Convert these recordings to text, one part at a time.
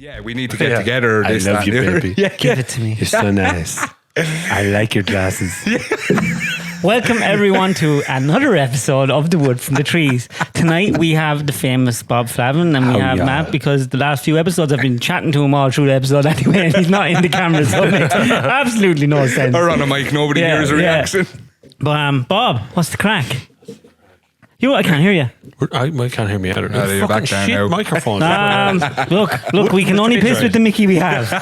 Yeah, we need to get together. I love you, baby. Give it to me. You're so nice. I like your glasses. Welcome everyone to another episode of The Wood from the Trees. Tonight we have the famous Bob Flavin and we have Matt, because the last few episodes I've been chatting to him all through the episode anyway, and he's not in the camera, so it makes absolutely no sense. Or on a mic, nobody hears a reaction. But Bob, what's the crack? I can't hear you. I can't hear me either. You're back down shit now. microphone. Look, we can only piss with the Mickey we have.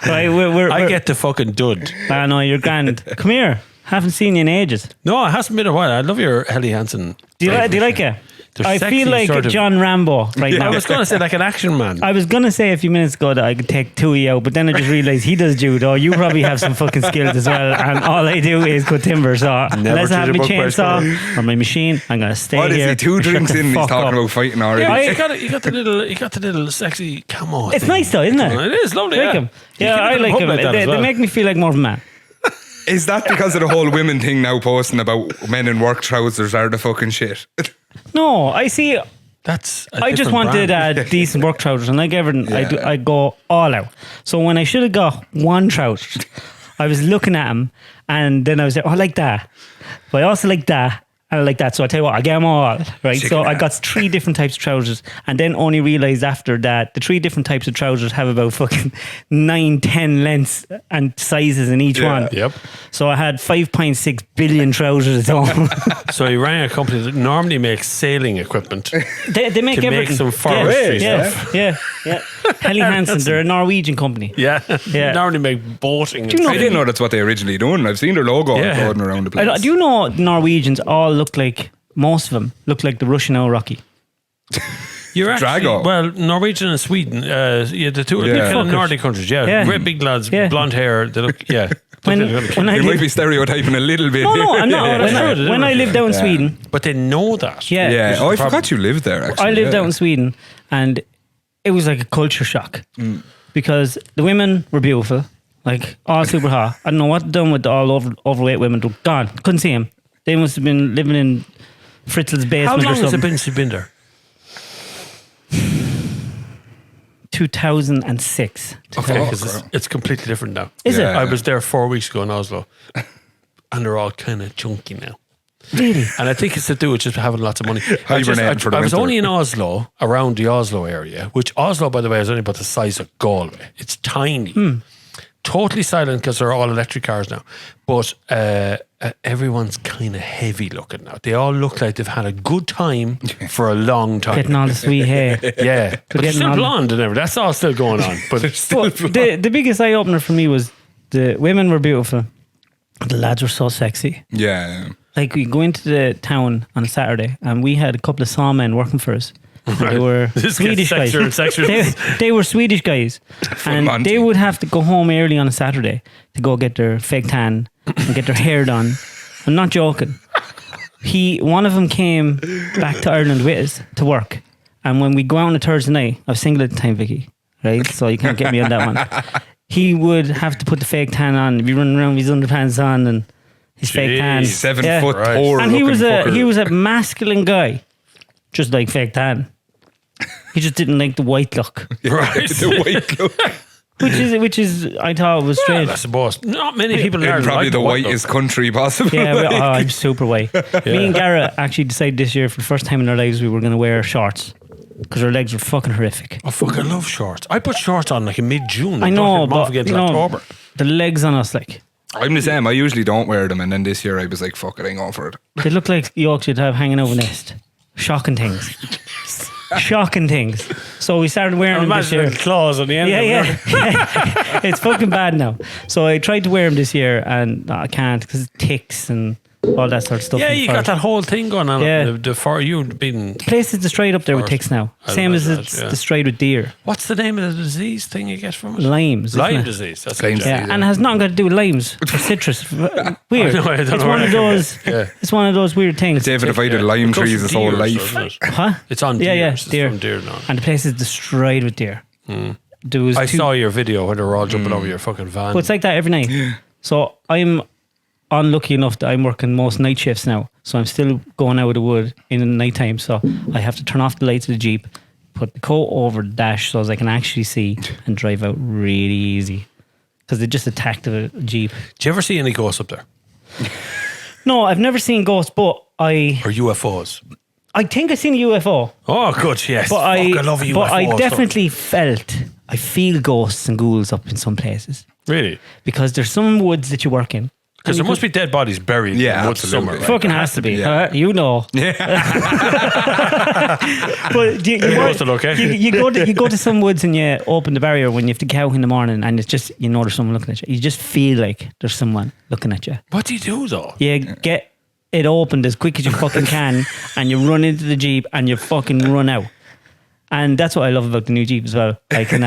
Right, I get the fucking dud. No, you're grand. Come here. Haven't seen you in ages. No, it hasn't been a while. I love your Helly Hansen. Do you like it? They're I sexy, feel like sort of. John Rambo right now. I was going to say like an action man. I was going to say a few minutes ago that I could take two of you out, but then I just realised he does judo. You probably have some fucking skills as well, and all I do is cut timber. So unless I have my chainsaw or my machine, I'm going to stay What here. is he? 2 drinks in and he's talking about fighting already. Yeah, you got the little sexy camo. It's nice though, isn't it? It is lovely. I like him. Yeah, I like him. They make me feel like more of a man. Is that because of the whole women thing now posting about men in work trousers are the fucking shit? No, I see. I just wanted decent work trousers, and like everything, I go all out. So when I should have got one trouser, I was looking at them, and then I was like, oh, I like that. But I also like that, and I like that. So I tell you what, I get them all, right? So I got 3 different types of trousers, and then only realised after that the 3 different types of trousers have about fucking 9-10 lengths and sizes in each one. Yep. So I had 5.6 billion trousers at home. So you rang a company that normally makes sailing equipment. They make to everything. make some forestry stuff. Yeah. Helly Hansen, they're a Norwegian company. Yeah. Normally make boating. you I didn't know that's what they originally done. I've seen their logo floating around the place. Do you know Norwegians all look like, most of them look like the Russian old Rocky? You're actually, Drago. well, Norwegian and Sweden, the two kind of Nordic countries, great big lads, blonde hair, they look, When I You might be stereotyping a little bit. No, I'm not. Yeah, when I lived out in Sweden, but they know that. Yeah. Oh, I forgot you lived there, actually. I lived out in Sweden, and it was like a culture shock because the women were beautiful, like all super hot. I don't know what done with the all overweight women. They're gone. Couldn't see them. They must have been living in Fritzl's basement. How long or has it something. been since you've been there? 2006. Okay, because it's completely different now. Is it? I was there 4 weeks ago in Oslo, and they're all kind of chunky now. Really? And I think it's to do with just having lots of money. I was only in Oslo, around the Oslo area, which Oslo, by the way, is only about the size of Galway. It's tiny. Totally silent because they're all electric cars now. But everyone's kind of heavy looking now. They all look like they've had a good time for a long time. Getting all the sweet hair. Yeah. But they're still blonde and everything. That's all still going on. But the biggest eye opener for me was the women were beautiful. The lads were so sexy. Yeah. Like we go into the town on a Saturday and we had a couple of sawmen working for us. Right. They were Swedish guys. They were Swedish guys, and they would have to go home early on a Saturday to go get their fake tan and get their hair done. I'm not joking. One of them came back to Ireland with us to work, and when we go out on a Thursday night, I was single at the time, Vicky, right? So you can't get me on that one. He would have to put the fake tan on, be running around with his underpants on and his fake tan. 7 foot poor and he was fucker. a masculine guy, just like fake tan. He just didn't like the white look. Right. The white look. Which is I thought was strange. Well, I suppose not many people in Ireland Probably like the white whitest look. country possible. Yeah, I'm super white. Me and Garrett actually decided this year for the first time in our lives we were going to wear shorts because our legs were fucking horrific. Oh fuck! I love shorts. I put shorts on like in mid-June. I know, but again October. The legs on us, like I'm the same. I usually don't wear them, and then this year I was like, "Fuck it, I'm going for it." they look like yolks you'd have hanging over nest. Shocking things. Shocking things. So we started wearing them this year. Imagine the claws on the end. Yeah. It's fucking bad now. So I tried to wear them this year, and I can't because it ticks and all that sort of stuff. Yeah, you got that whole thing going on. Yeah. For you being. The place is destroyed up there with ticks now. Same as it's destroyed with deer. What's the name of the disease thing you get from it? Limes. Lyme disease. That's Lyme it. disease. Yeah, and it has nothing got to do with limes. It's citrus. Weird. I don't It's know one where of that those. Yeah. It's one of those weird things. David avoided lime trees his whole life. Huh? It's on deer. Yeah, It's deer. from deer now. And the place is destroyed with deer. There was I saw your video when they were all jumping over your fucking van. But it's like that every night. So I'm unlucky enough that I'm working most night shifts now. So I'm still going out of the wood in the night time. So I have to turn off the lights of the Jeep, put the coat over the dash so as I can actually see and drive out really easy. Because they just attacked a Jeep. Do you ever see any ghosts up there? No, I've never seen ghosts, but Or UFOs? I think I've seen a UFO. Oh, good, yes. But I love UFOs. But I definitely I feel ghosts and ghouls up in some places. Really? Because there's some woods that you work in. Because there must be dead bodies buried in the woods somewhere. Right? Fucking has to be. Yeah. You know. Yeah. But you go to some woods and you open the barrier when you have to get out in the morning and it's just, there's someone looking at you. You just feel like there's someone looking at you. What do you do though? You get it opened as quick as you fucking can and you run into the Jeep and you fucking run out. And that's what I love about the new Jeep as well. I can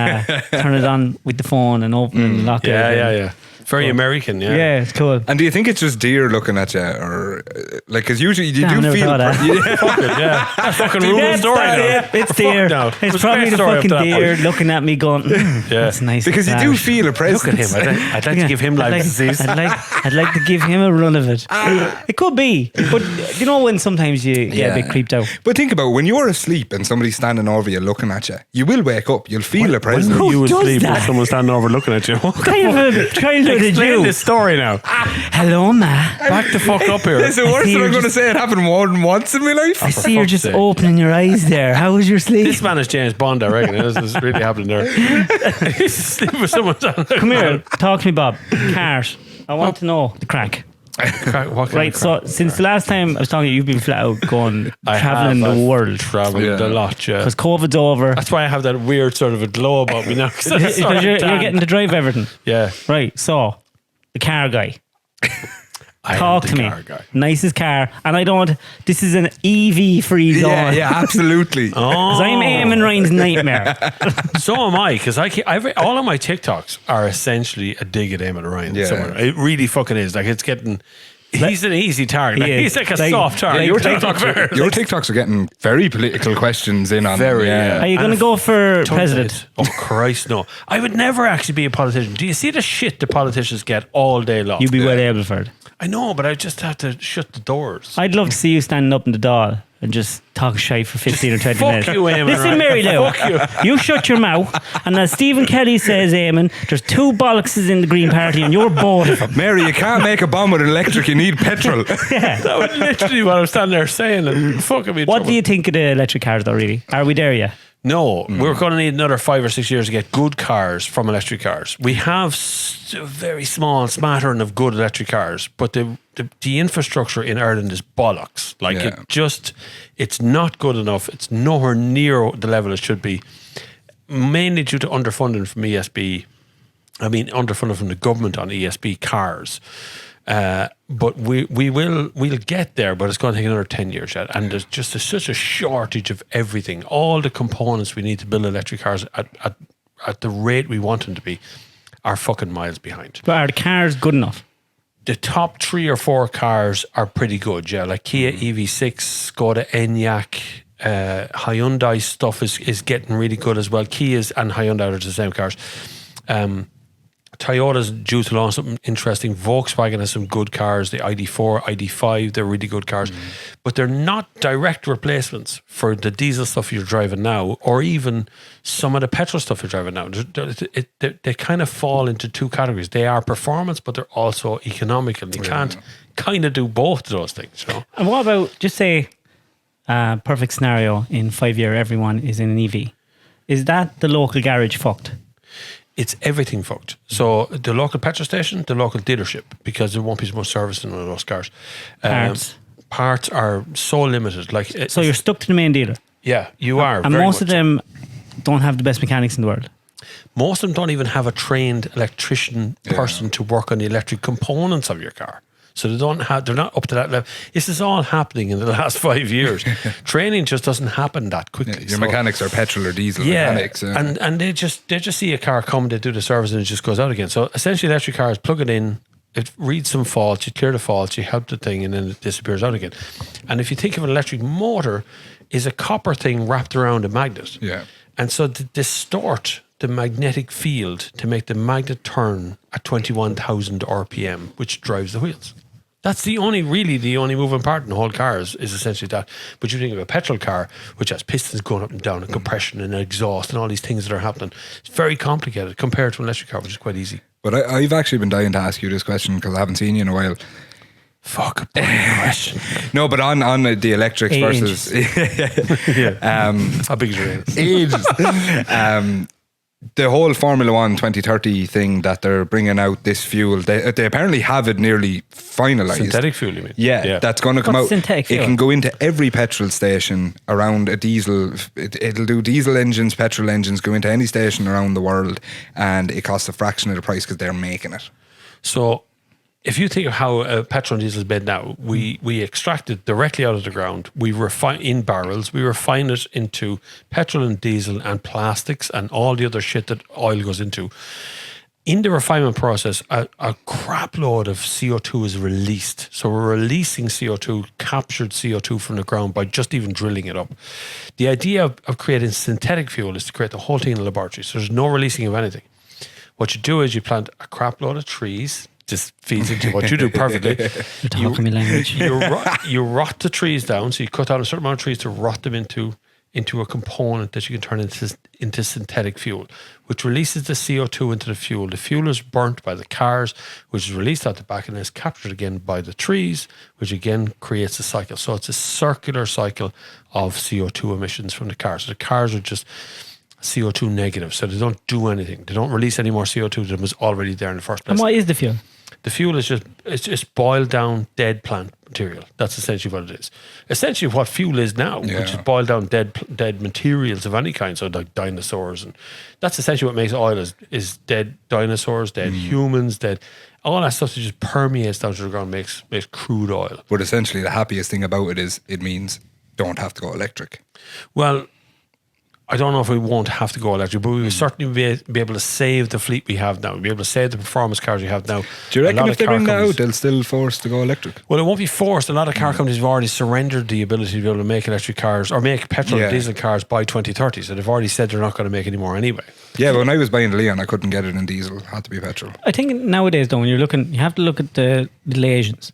turn it on with the phone and open and lock it. Yeah. Very American, yeah. Yeah, it's cool. And do you think it's just deer looking at you, or like? Because usually you do never feel. thought that. That's fucking ruined story now. It's deer. It's probably the fucking deer looking at me going, that's nice. Because you do feel a presence. Look at him. I'd like to give him life disease. I'd like to give him a run of it. It could be. But when sometimes you get a bit creeped out. But think about it, when you're asleep and somebody's standing over you looking at you, you will wake up. You'll feel a presence. When you does asleep that? with someone standing over looking at you. What kind of a childhood did Explain you? this story now. Hello, ma. Back the fuck up here. It's the worst that I'm going to say. It happened more than once in my life. I see you're just opening your eyes there. How was your sleep? This man is James Bond, I reckon. This is really happening there. He's sleeping with someone. Come here. Talk to me, Bob. Cars. I want to know the crack. Right, so since the last time I was talking to you, you've been flat out going traveling the world. Traveling a lot, yeah. Because COVID's over. That's why I have that weird sort of a glow about me now. Because you're getting to drive everything. Yeah. Right, so the car guy. Talk to me. Guy. Nicest car. And this is an EV free zone. Yeah, absolutely. Because I'm Eamon Ryan's nightmare. So am I, because all of my TikToks are essentially a dig at Eamon Ryan somewhere. It really fucking is. Like, it's getting... He's an easy target. He's like a soft target. Your TikToks are getting very political questions in on them. Are you going to go for president? Oh, Christ, no. I would never actually be a politician. Do you see the shit the politicians get all day long? You'd be well able for it. I know, but I just have to shut the doors. I'd love to see you standing up in the Dáil and just talk shite for 15 or 20 minutes. Fuck you, Eamon. Listen, Mary Lou, you shut your mouth. And as Stephen Kelly says, Eamon, there's two bollocks in the Green Party and you're both of them. Mary, you can't make a bomb with electric, you need petrol. That was literally what I was standing there saying. And fucking me. What do you think of the electric cars though, really? Are we there yet? No, we're going to need another 5 or 6 years to get good cars from electric cars. We have a very small smattering of good electric cars, but the infrastructure in Ireland is bollocks. Like it's not good enough. It's nowhere near the level it should be. Mainly due to underfunding from ESB. I mean, underfunding from the government on ESB cars. But we'll get there, but it's going to take another 10 years yet. And there's such a shortage of everything. All the components we need to build electric cars at the rate we want them to be are fucking miles behind. But are the cars good enough? The top 3 or 4 cars are pretty good, yeah. Like Kia EV6, Skoda Enyaq, Hyundai stuff is getting really good as well. Kias and Hyundai are the same cars. Toyota's due to launch something interesting. Volkswagen has some good cars. The ID4, ID5, they're really good cars. But they're not direct replacements for the diesel stuff you're driving now, or even some of the petrol stuff you're driving now. They kind of fall into 2 categories. They are performance, but they're also economical. You can't kind of do both of those things. You know? And what about, just say, perfect scenario, in 5 years everyone is in an EV. Is that the local garage fucked? It's everything fucked. So the local petrol station, the local dealership, because there won't be so much service in one of those cars. Parts are so limited. Like so you're stuck to the main dealer. Yeah, you are. And most of them don't have the best mechanics in the world. Most of them don't even have a trained electrician person to work on the electric components of your car. So they're not up to that level. This is all happening in the last 5 years. Training just doesn't happen that quickly. Your mechanics are petrol or diesel mechanics. And they just see a car come, they do the service and it just goes out again. So essentially electric cars, plug it in, it reads some faults, you clear the faults, you help the thing and then it disappears out again. And if you think of an electric motor, is a copper thing wrapped around a magnet. Yeah. And so to distort the magnetic field to make the magnet turn at 21,000 RPM, which drives the wheels. That's the only moving part in the whole car is essentially that. But you think of a petrol car, which has pistons going up and down and compression and exhaust and all these things that are happening. It's very complicated compared to an electric car, which is quite easy. But I've actually been dying to ask you this question because I haven't seen you in a while. Fuck a question. No, but on the electrics versus how big is your age? The whole Formula 1 2030 thing that they're bringing out this fuel, they apparently have it nearly finalised. Synthetic fuel, you mean? Yeah. That's going to come out. Synthetic fuel? It can go into every petrol station around a diesel. It'll do diesel engines, petrol engines, go into any station around the world, and it costs a fraction of the price because they're making it. So, if you think of how petrol and diesel is made now, we extract it directly out of the ground. We refine in barrels. We refine it into petrol and diesel and plastics and all the other shit that oil goes into. In the refinement process, a crap load of CO2 is released. So we're releasing CO2, captured CO2 from the ground by just even drilling it up. The idea of creating synthetic fuel is to create the whole thing in a laboratory. So there's no releasing of anything. What you do is you plant a crap load of trees. Just feeds into what you do perfectly. You're talking my language. You rot the trees down, so you cut out a certain amount of trees to rot them into a component that you can turn into synthetic fuel, which releases the CO2 into the fuel. The fuel is burnt by the cars, which is released out the back and is captured again by the trees, which again creates a cycle. So it's a circular cycle of CO2 emissions from the cars. So the cars are just CO2 negative, so they don't do anything. They don't release any more CO2 than was already there in the first place. And what is the fuel? The fuel is just boiled down dead plant material. That's essentially what it is. Essentially what fuel is now, which is boiled down dead materials of any kind, so like dinosaurs, and that's essentially what makes oil is dead dinosaurs, dead humans, dead all that stuff that just permeates down to the ground makes crude oil. But essentially the happiest thing about it is it means don't have to go electric. Well, I don't know if we won't have to go electric, but we will certainly be able to save the fleet we have now. We'll be able to save the performance cars we have now. Do you reckon if they bring that out, they'll still force to go electric? Well, it won't be forced. A lot of car companies have already surrendered the ability to be able to make electric cars or make petrol and diesel cars by 2030. So they've already said they're not going to make any more anyway. Yeah, but when I was buying the Leon, I couldn't get it in diesel. It had to be petrol. I think nowadays, though, when you're looking, you have to look at the little Asians.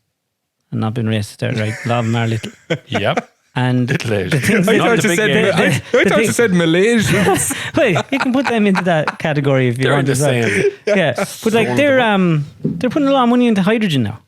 I'm not being racist there, right? A lot of them are little. Yep. And little Asians. I thought you said Malaysians. Wait, you can put them into that category if you want to say. Yeah, but like they're putting a lot of money into hydrogen now.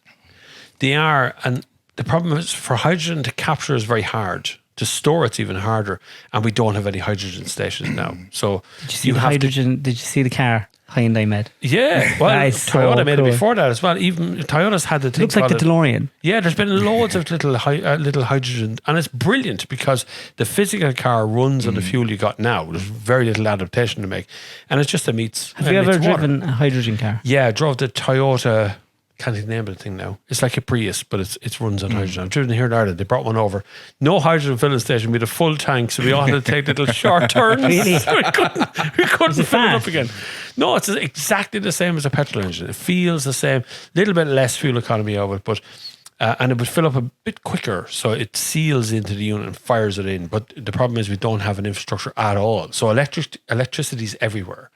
They are, and the problem is for hydrogen to capture is very hard. To store it's even harder, and we don't have any hydrogen stations now. So did you see the hydrogen? Did you see the car Hyundai made? Yeah, well, Toyota made it before that as well. Even Toyota's had the thing. Looks like the DeLorean. Yeah, there's been loads of little hydrogen, and it's brilliant because the physical car runs on the fuel you got now. There's very little adaptation to make, and it's just a meets. Have you ever driven a hydrogen car? Yeah, I drove the Toyota. Can't even name the thing now. It's like a Prius, but it runs on hydrogen. I've driven here in Ireland. They brought one over. No hydrogen filling station. We had a full tank, so we all had to take little short turns. Really? we couldn't fill it up again. No, it's exactly the same as a petrol engine. It feels the same. Little bit less fuel economy of it, but and it would fill up a bit quicker, so it seals into the unit and fires it in. But the problem is we don't have an infrastructure at all. So electricity is everywhere.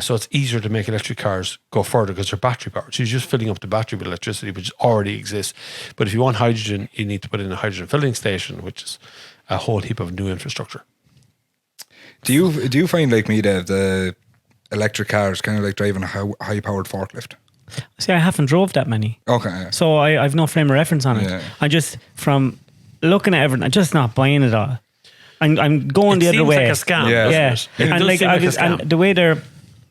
So it's easier to make electric cars go further because they're battery powered. So you're just filling up the battery with electricity, which already exists. But if you want hydrogen, you need to put in a hydrogen filling station, which is a whole heap of new infrastructure. Do you find, like me, Dave, the electric cars kind of like driving a high powered forklift? See, I haven't drove that many. Okay. Yeah. So I've no frame of reference on it. Yeah. I just, from looking at everything, I'm just not buying it all. I'm going the other way. It seems like a scam. Yeah. And like and the way they're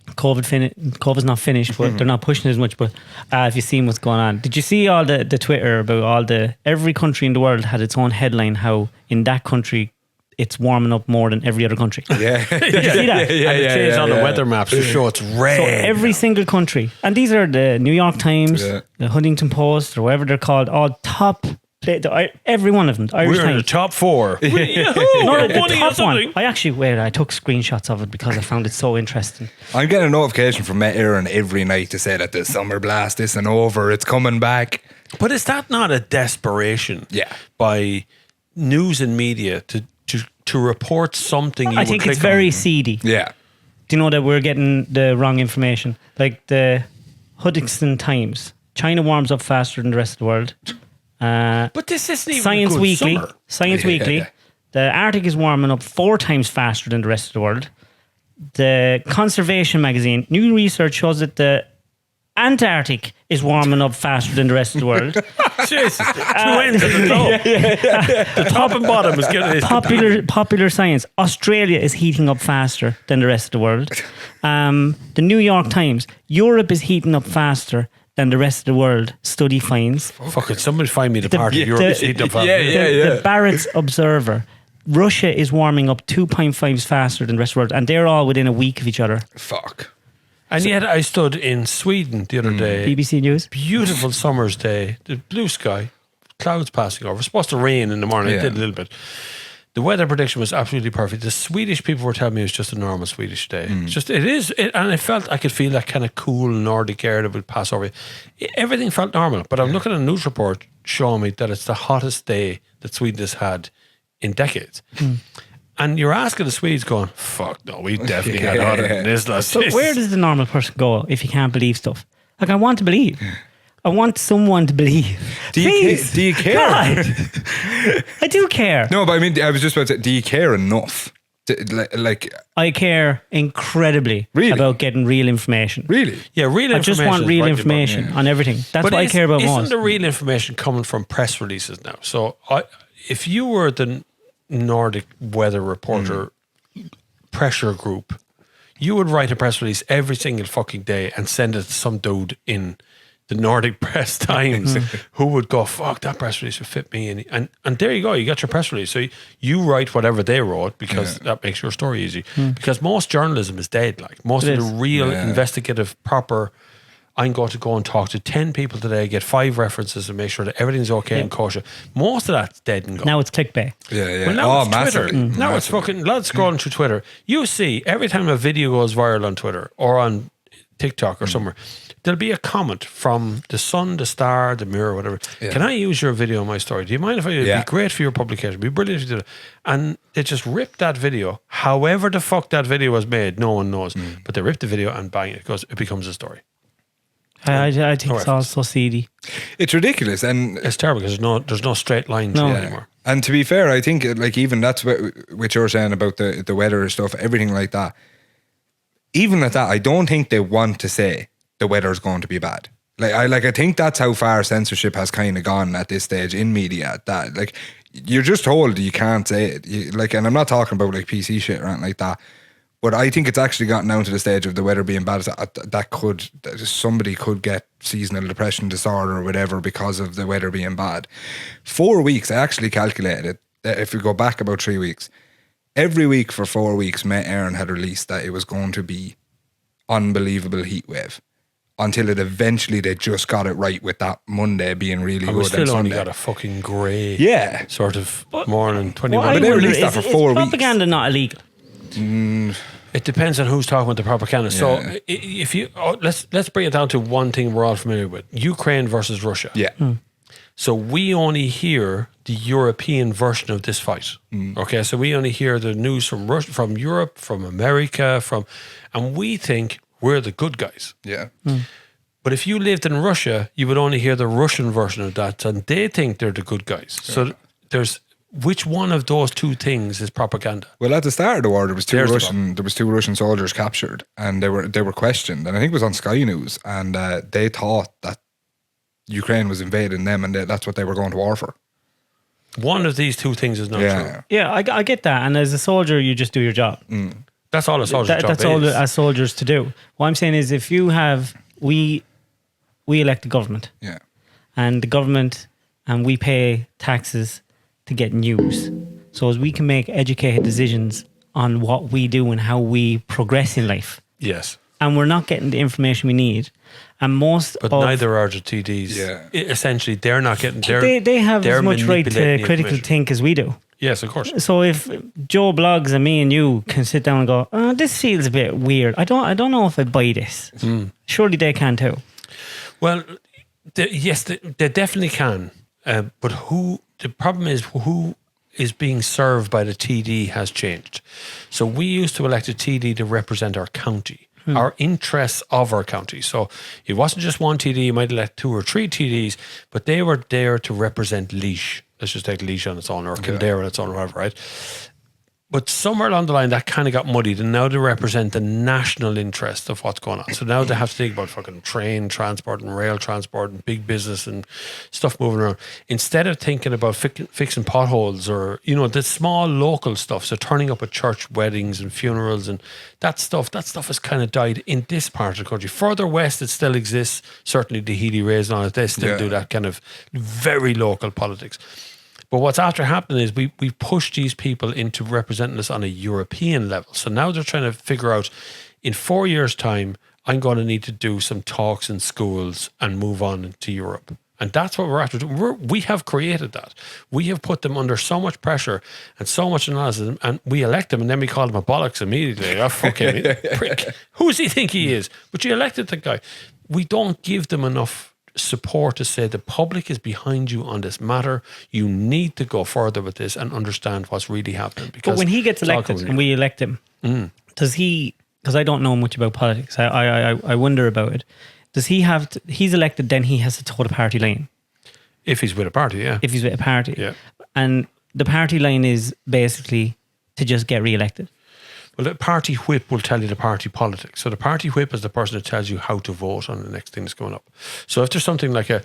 COVID's not finished, but they're not pushing it as much. But if you've seen what's going on, did you see all the Twitter about every country in the world had its own headline how in that country it's warming up more than every other country? Yeah. Did you see that? And they changed all the weather maps to show it's red. So every single country, and these are the New York Times, the Huntington Post, or whatever they're called, all top. Every one of them. Irish We're Times. in the top 4. No, the top one. I took screenshots of it because I found it so interesting. I'm getting a notification from Met Aaron every night to say that the summer blast isn't over, it's coming back. But is that not a desperation by news and media to report something you I think it's very seedy. Yeah. Do you know that we're getting the wrong information? Like the Huntington Times China warms up faster than the rest of the world. But this isn't even Science a good Weekly. summer. Science Weekly. The Arctic is warming up 4 times faster than the rest of the world. The Conservation magazine. New research shows that the Antarctic is warming up faster than the rest of the world. Jesus, 2 ends of the globe. The top and bottom is getting Popular science. Australia is heating up faster than the rest of the world. The New York Times. Europe is heating up faster than the rest of the world. Study finds. Fuck it, somebody find me the part of Europe is heating up faster. The Barrett's Observer. Russia is warming up 2.5 faster than the rest of the world, and they're all within a week of each other. Fuck. And yet I stood in Sweden the other day. BBC News. Beautiful summer's day. The blue sky, clouds passing over. It was supposed to rain in the morning. It did a little bit. The weather prediction was absolutely perfect. The Swedish people were telling me it was just a normal Swedish day. It's just, it is. And I could feel that kind of cool Nordic air that would pass over. Everything felt normal. But I'm looking at a news report showing me that it's the hottest day that Sweden has had in decades. And you're asking the Swedes going, fuck no, we definitely had hotter than this last So where does the normal person go if you can't believe stuff? Like, I want to believe. I want someone to believe. Do you care? God, I do care. No, but I mean, I was just about to say, do you care enough? Like, I care incredibly about getting real information. Really? Yeah, real information. I just want real information on everything. That's what I care about most. Isn't the real information coming from press releases now? So if you were the Nordic weather reporter pressure group, you would write a press release every single fucking day and send it to some dude in the Nordic Press Times who would go, fuck, that press release would fit me. And there you go, you got your press release. So you write whatever they wrote because that makes your story easy. Because most journalism is dead. Like most of the real investigative, proper, I'm going to go and talk to 10 people today, get 5 references and make sure that everything's okay and kosher. Most of that's dead and gone. Now it's clickbait. Yeah. Well, now it's massively. Twitter. Now it's fucking lads scrolling through Twitter. You see, every time a video goes viral on Twitter or on TikTok or somewhere, there'll be a comment from the Sun, the Star, the Mirror, whatever. Can I use your video in my story? Do you mind if I? It'd be great for your publication. It'd be brilliant if you did it. And they just rip that video. However the fuck that video was made, no one knows. But they rip the video and bang, it becomes a story. I think it's all so seedy. It's ridiculous, and it's terrible because there's no straight line to it anymore. And to be fair, I think like even that's what you're saying about the weather stuff, everything like that. Even at that, I don't think they want to say the weather is going to be bad. I think that's how far censorship has kind of gone at this stage in media. That like you're just told you can't say it. And I'm not talking about like PC shit or anything like that. But I think it's actually gotten down to the stage of the weather being bad. That somebody could get seasonal depression disorder or whatever because of the weather being bad. 4 weeks, I actually calculated it. If we go back about 3 weeks, every week for 4 weeks, Met Éireann had released that it was going to be unbelievable heat wave. Until it eventually, they just got it right with that Monday being really good. We still and only Sunday. got a fucking grey sort of morning, 21. But they released that for 4 weeks. Is propaganda not illegal? It depends on who's talking about the propaganda. So if you let's bring it down to one thing we're all familiar with: Ukraine versus Russia. Yeah. So we only hear the European version of this fight. Okay, so we only hear the news from Russia, from Europe, from America, and we think we're the good guys. Yeah. But if you lived in Russia, you would only hear the Russian version of that, and they think they're the good guys. So there's. Which one of those two things is propaganda? Well, at the start of the war, there was two Russian soldiers captured, and they were questioned, and I think it was on Sky News, and they thought that Ukraine was invading them, and that's what they were going to war for. One of these two things is not true. Yeah, I get that, and as a soldier, you just do your job. That's all a soldier's job That's all as soldiers to do. What I'm saying is, if you have we elect the government, and the government, and we pay taxes to get news, so as we can make educated decisions on what we do and how we progress in life. Yes. And we're not getting the information we need. And neither are the TDs. Yeah. Essentially, they're not getting. They have as much right to critically think as we do. Yes, of course. So if Joe Bloggs and me and you can sit down and go, this feels a bit weird. I don't know if I buy this. Surely they can too. Well, yes, they definitely can. But the problem is who is being served by the TD has changed. So we used to elect a TD to represent our county. our interests of our county. So it wasn't just one TD, you might elect 2 or 3 TDs, but they were there to represent Laois. Let's just take Laois on its own, or Kildare on its own, or whatever, right? But somewhere along the line, that kind of got muddied, and now they represent the national interest of what's going on. So now they have to think about fucking train transport and rail transport and big business and stuff moving around. Instead of thinking about fixing potholes or, you know, the small local stuff. So turning up at church weddings and funerals and that stuff has kind of died in this part of the country. Further west, it still exists. Certainly the Healy Rays and all that, they still do that kind of very local politics. But what's after happening is we've pushed these people into representing us on a European level. So now they're trying to figure out, in 4 years' time, I'm going to need to do some talks in schools and move on to Europe. And that's what we're after doing. We have created that. We have put them under so much pressure and so much analysis, and we elect them, and then we call them a bollocks immediately. Oh, fuck him, prick. Who does he think he is? But you elected the guy. We don't give them enough support to say the public is behind you on this matter. You need to go further with this and understand what's really happening. Because but when he gets elected and we elect him, does he, because I don't know much about politics, I wonder about it, does he have to, he's elected, then he has to toe the party line? If he's with a party, yeah. If he's with a party. Yeah. And the party line is basically to just get re-elected. Well, the party whip will tell you the party politics. So the party whip is the person that tells you how to vote on the next thing that's going up. So if there's something like a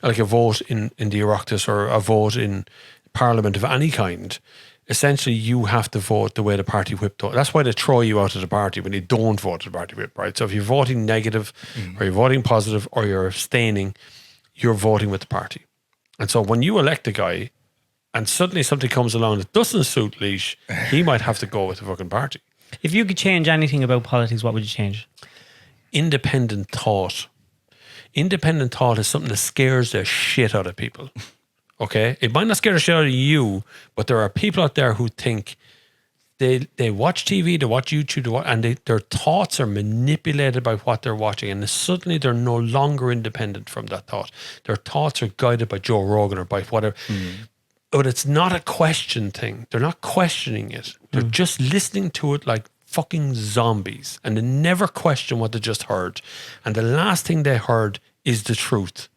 vote in the Oireachtas or a vote in Parliament of any kind, essentially you have to vote the way the party whip does. That's why they throw you out of the party when you don't vote the party whip, right? So if you're voting negative or you're voting positive or you're abstaining, you're voting with the party. And so when you elect a guy and suddenly something comes along that doesn't suit Laois, he might have to go with the fucking party. If you could change anything about politics, what would you change? Independent thought. Independent thought is something that scares the shit out of people. Okay? It might not scare the shit out of you, but there are people out there who think they watch TV, they watch YouTube, and their thoughts are manipulated by what they're watching, and suddenly they're no longer independent from that thought. Their thoughts are guided by Joe Rogan or by whatever. But it's not a question thing. They're not questioning it. They're just listening to it like fucking zombies. And they never question what they just heard. And the last thing they heard is the truth.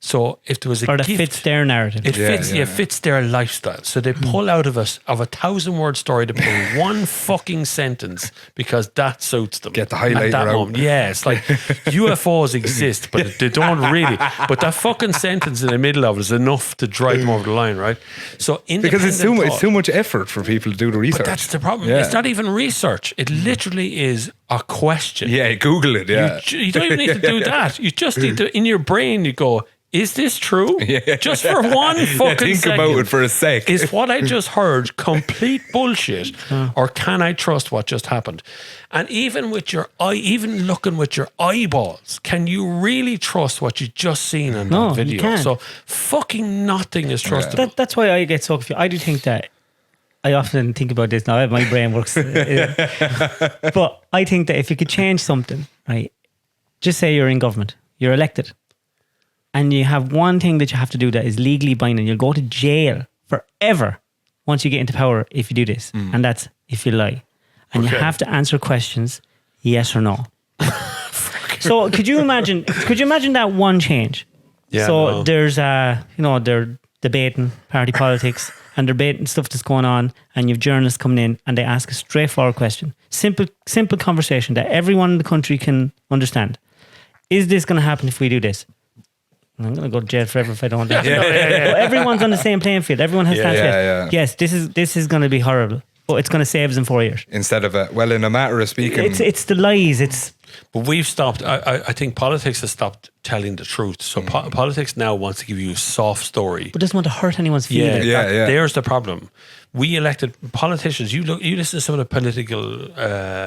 So if there was a gift, fits their narrative. It fits their lifestyle. So they pull out of a 1,000-word story to pull one fucking sentence because that suits them. Get the highlighter out. Moment. Yeah, it's like UFOs exist, but they don't really. But that fucking sentence in the middle of it is enough to drive them over the line, right? So because it's too much effort for people to do the research. But that's the problem. Yeah. It's not even research. It literally is a question. Yeah, Google it. Yeah, you don't even need to do that. You just need to, in your brain, you go, is this true? Yeah. Just for one fucking think second. about it for a sec. Is what I just heard complete bullshit, or can I trust what just happened? And even with your eye, even looking with your eyeballs, can you really trust what you just seen in that video? You can't. So fucking nothing is trustable. That's why I get so confused. I do think that I often think about this now. My brain works, but I think that if you could change something, right? Just say you're in government, you're elected. And you have one thing that you have to do that is legally binding. You'll go to jail forever once you get into power if you do this. And that's if you lie. And you have to answer questions, yes or no. So could you imagine that one change? Yeah, so there's they're debating party politics and they're debating stuff that's going on, and you've journalists coming in and they ask a straightforward question. Simple conversation that everyone in the country can understand. Is this going to happen if we do this? I'm going to go to jail forever if I don't do it. But everyone's on the same playing field. Everyone has to answer. Yes, this is going to be horrible, but it's going to save us in 4 years. Instead of in a matter of speaking, it's the lies. But we've stopped. I think politics has stopped telling the truth. So politics now wants to give you a soft story, but doesn't want to hurt anyone's feelings. There's the problem. We elected politicians. You listen to some of the political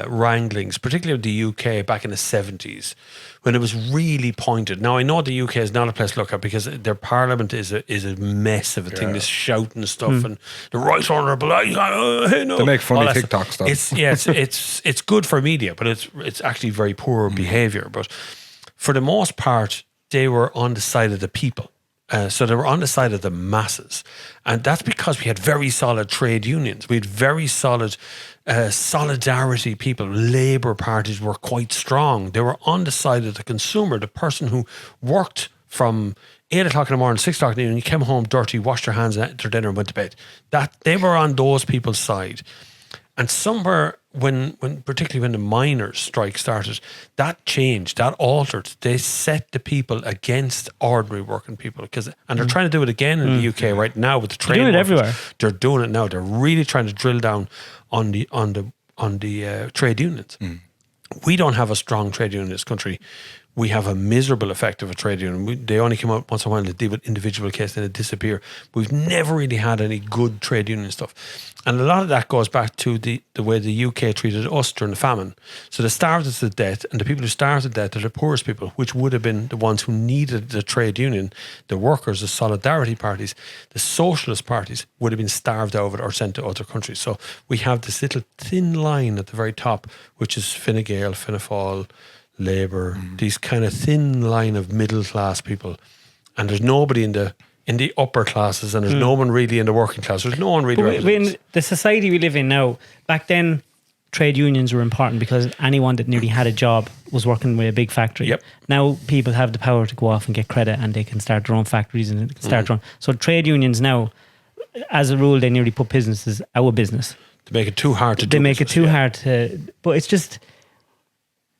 wranglings, particularly in the UK back in the 70s, when it was really pointed. Now I know the UK is not a place to look at because their parliament is a mess of a thing. This shouting stuff and the right honourable. They make funny TikTok stuff. It's good for media, but it's actually very poor behaviour. But for the most part, they were on the side of the people. So they were on the side of the masses. And that's because we had very solid trade unions. We had very solid solidarity people, Labour parties were quite strong. They were on the side of the consumer, the person who worked from 8 o'clock in the morning, 6 o'clock in the evening, you came home dirty, washed their hands, ate their dinner and went to bed. That they were on those people's side. And somewhere when particularly when the miners' strike started, that changed, that altered. They set the people against ordinary working people and they're trying to do it again in the UK right now with the trade. They're doing it everywhere. They're doing it now. They're really trying to drill down on the trade unions. We don't have a strong trade union in this country. We have a miserable effect of a trade union. They only come out once in a while to deal with individual cases and they disappear. We've never really had any good trade union stuff. And a lot of that goes back to the way the UK treated us during the famine. So they starved us to death, and the people who starved to death are the poorest people, which would have been the ones who needed the trade union, the workers, the solidarity parties, the socialist parties would have been starved out of it or sent to other countries. So we have this little thin line at the very top, which is Fine Gael, Fianna Fáil, Labour, these kind of thin line of middle class people, and there's nobody in the upper classes, and there's no one really in the working class. There's no one really. In the society we live in now, back then, trade unions were important because anyone that nearly had a job was working with a big factory. Yep. Now people have the power to go off and get credit, and they can start their own factories and start their own. So trade unions now, as a rule, they nearly put businesses out of business. They make it too hard to do. They make it too hard to. But it's just.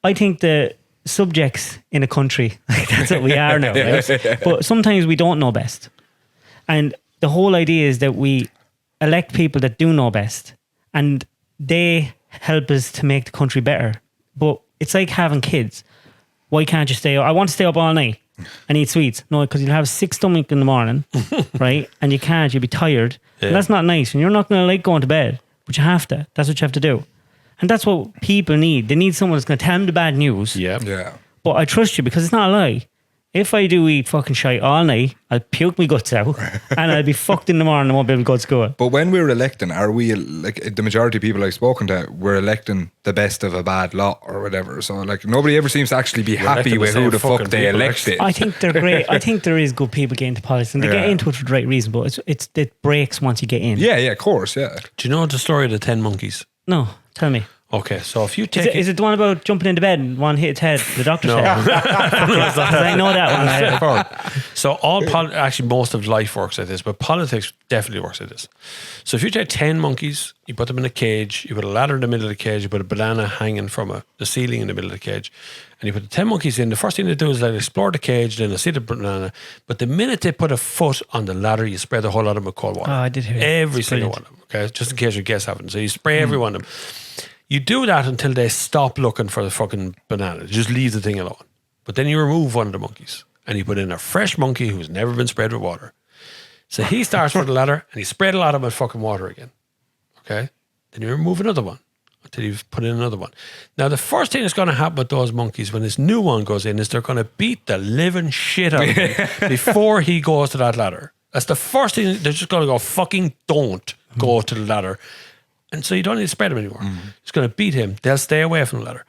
I think the subjects in a country, like that's what we are now. Right? But sometimes we don't know best. And the whole idea is that we elect people that do know best and they help us to make the country better. But it's like having kids. Why can't you stay up? I want to stay up all night and eat sweets. No, because you'll have a sick stomach in the morning, right? And you can't, you'll be tired. Yeah. And that's not nice. And you're not going to like going to bed, but you have to. That's what you have to do. And that's what people need. They need someone that's going to tell them the bad news. Yeah. But I trust you because it's not a lie. If I do eat fucking shite all night, I'll puke my guts out and I'll be fucked in the morning and won't be able to go to school. But when we're electing, are we, like the majority of people I've spoken to, we're electing the best of a bad lot or whatever. So like nobody ever seems to actually be happy with who the fuck they elected. I think they're great. I think there is good people getting into politics and they get into it for the right reason, but it breaks once you get in. Yeah, of course, yeah. Do you know the story of the 10 monkeys? No, tell me. Okay, so if you take is it the one about jumping into bed and one hit its head? The doctor said. I know that one. So actually most of life works like this, but politics definitely works like this. So if you take 10 monkeys, you put them in a cage, you put a ladder in the middle of the cage, you put a banana hanging from the ceiling in the middle of the cage, and you put the 10 monkeys in, the first thing they do is they explore the cage, then they see the banana, but the minute they put a foot on the ladder, you spray the whole lot of them with cold water. Oh, I did hear that. Every single one of them, okay? Just in case your guests haven't. So you spray every one of them. You do that until they stop looking for the fucking banana. Just leave the thing alone. But then you remove one of the monkeys and you put in a fresh monkey who's never been sprayed with water. So he starts for the ladder and he sprayed a lot of them with fucking water again. Okay? Then you remove another one until you've put in another one. Now, the first thing that's going to happen with those monkeys when this new one goes in is they're going to beat the living shit out of him before he goes to that ladder. That's the first thing. They're just going to go, fucking don't go to the ladder. And so you don't need to spread them anymore. It's going to beat him. They'll stay away from the ladder.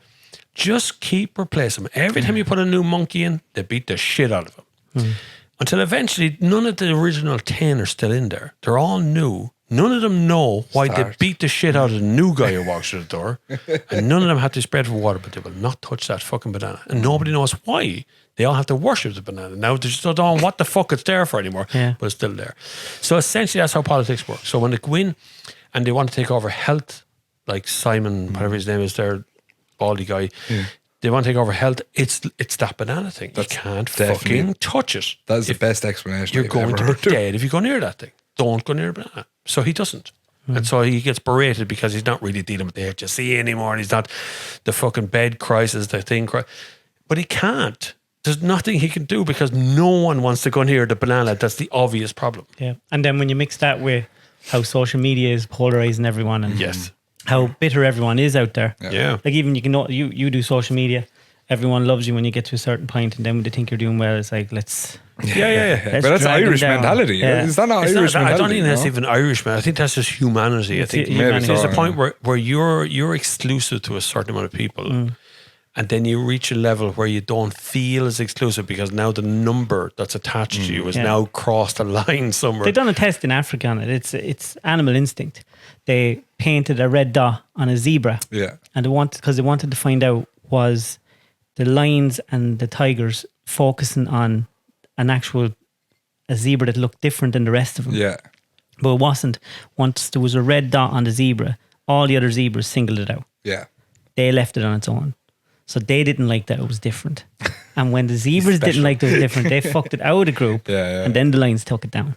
Just keep replacing them. Every time you put a new monkey in, they beat the shit out of him. Until eventually, none of the original 10 are still in there. They're all new. None of them know why they beat the shit out of the new guy who walks through the door. And none of them have to spread for water, but they will not touch that fucking banana. And nobody knows why. They all have to worship the banana. Now they just don't know what the fuck it's there for anymore, but it's still there. So essentially, that's how politics works. So when they go in, and they want to take over health, like Simon, whatever his name is, their baldy guy. They want to take over health. It's that banana thing. You can't fucking touch it. That's the best explanation. You're going to be dead if you go near that thing. Don't go near a banana. So he doesn't. And so he gets berated because he's not really dealing with the HSE anymore. And he's not the fucking bed crisis, the thing. But he can't. There's nothing he can do because no one wants to go near the banana. That's the obvious problem. Yeah. And then when you mix that with how social media is polarizing everyone and how bitter everyone is out there. Yeah. Like even you do social media, everyone loves you when you get to a certain point, and then when they think you're doing well, it's like let's but that's Irish mentality. Is that not Irish mentality? I don't think that's even Irish, man. I think that's just humanity. I think there's a point where you're exclusive to a certain amount of people. And then you reach a level where you don't feel as exclusive because now the number that's attached to you has now crossed a line somewhere. They've done a test in Africa on it. It's animal instinct. They painted a red dot on a zebra. Yeah. And because they wanted to find out was the lions and the tigers focusing on a zebra that looked different than the rest of them. Yeah. But it wasn't. Once there was a red dot on the zebra, all the other zebras singled it out. Yeah. They left it on its own. So they didn't like that it was different. And when the zebras didn't like that it was different, they fucked it out of the group. And then the lions took it down.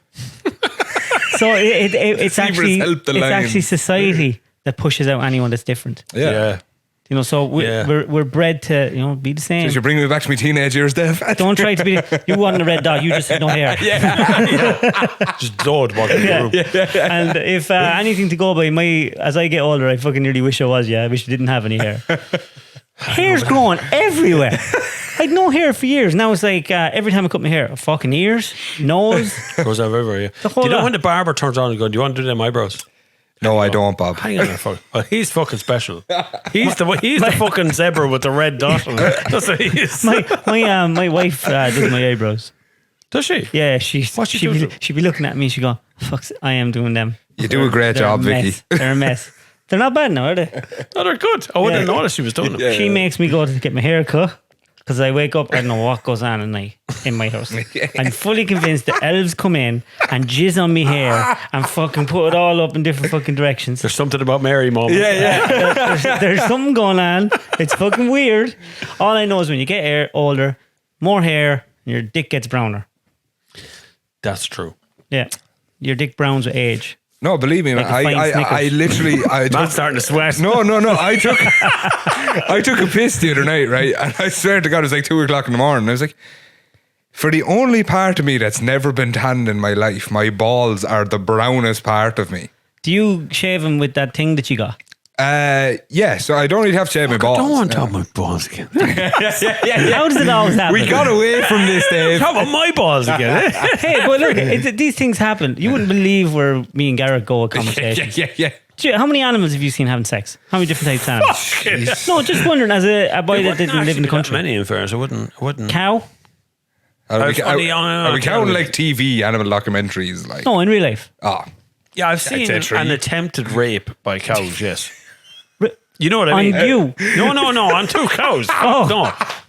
So it's actually society that pushes out anyone that's different. Yeah. You know, so we're bred to, you know, be the same. So you're bringing me back to my teenage years, Dave. Don't try to be. You want a red dot, you just had no hair. Just don't walk in the room. And if anything to go by, as I get older, I fucking really wish I was. I wish I didn't have any hair. Hair's growing everywhere. I had no hair for years. Now it's like every time I cut my hair, fucking ears, nose. Goes out everywhere, yeah. The whole Do you know lot. when the barber turns on and goes, do you want to do them eyebrows? No, I don't, Bob. Hang on a fuck. Well, he's fucking special. He's the fucking zebra with the red dot on it. That's what he is. My wife does my eyebrows. Does she? Yeah, she'd be looking at me. She go, "Fuck, I am doing them." You do a great job, Vicky. They're a mess. They're not bad now, are they? No, they're good. I wouldn't have noticed she was doing them. She makes me go to get my hair cut because I wake up, I don't know what goes on at night in my house. I'm fully convinced the elves come in and jizz on me hair and fucking put it all up in different fucking directions. There's something about Mary moment. There's something going on. It's fucking weird. All I know is when you get older, more hair, and your dick gets browner. That's true. Yeah. Your dick browns with age. No, believe me, Like I literally... Matt's starting to sweat. No. I took a piss the other night, right? And I swear to God, it was like 2 o'clock in the morning. I was like, for the only part of me that's never been tanned in my life, my balls are the brownest part of me. Do you shave them with that thing that you got? Yeah, so I don't really have to shave my balls. I don't want to talk about balls again. How does it always happen? We got away from this, Dave. Talk about my balls again. Hey, but look, these things happen. You wouldn't believe where me and Garrett go at conversations. Yeah. How many animals have you seen having sex? How many different types of animals? No, just wondering, as a boy that didn't live in the country. Many in fairness, I wouldn't. Cow? Are we counting like TV animal documentaries? Like, No, in real life. Yeah, I've seen an attempted rape by cows, yes. You know what I On mean? you? No, on 2 cows. Oh.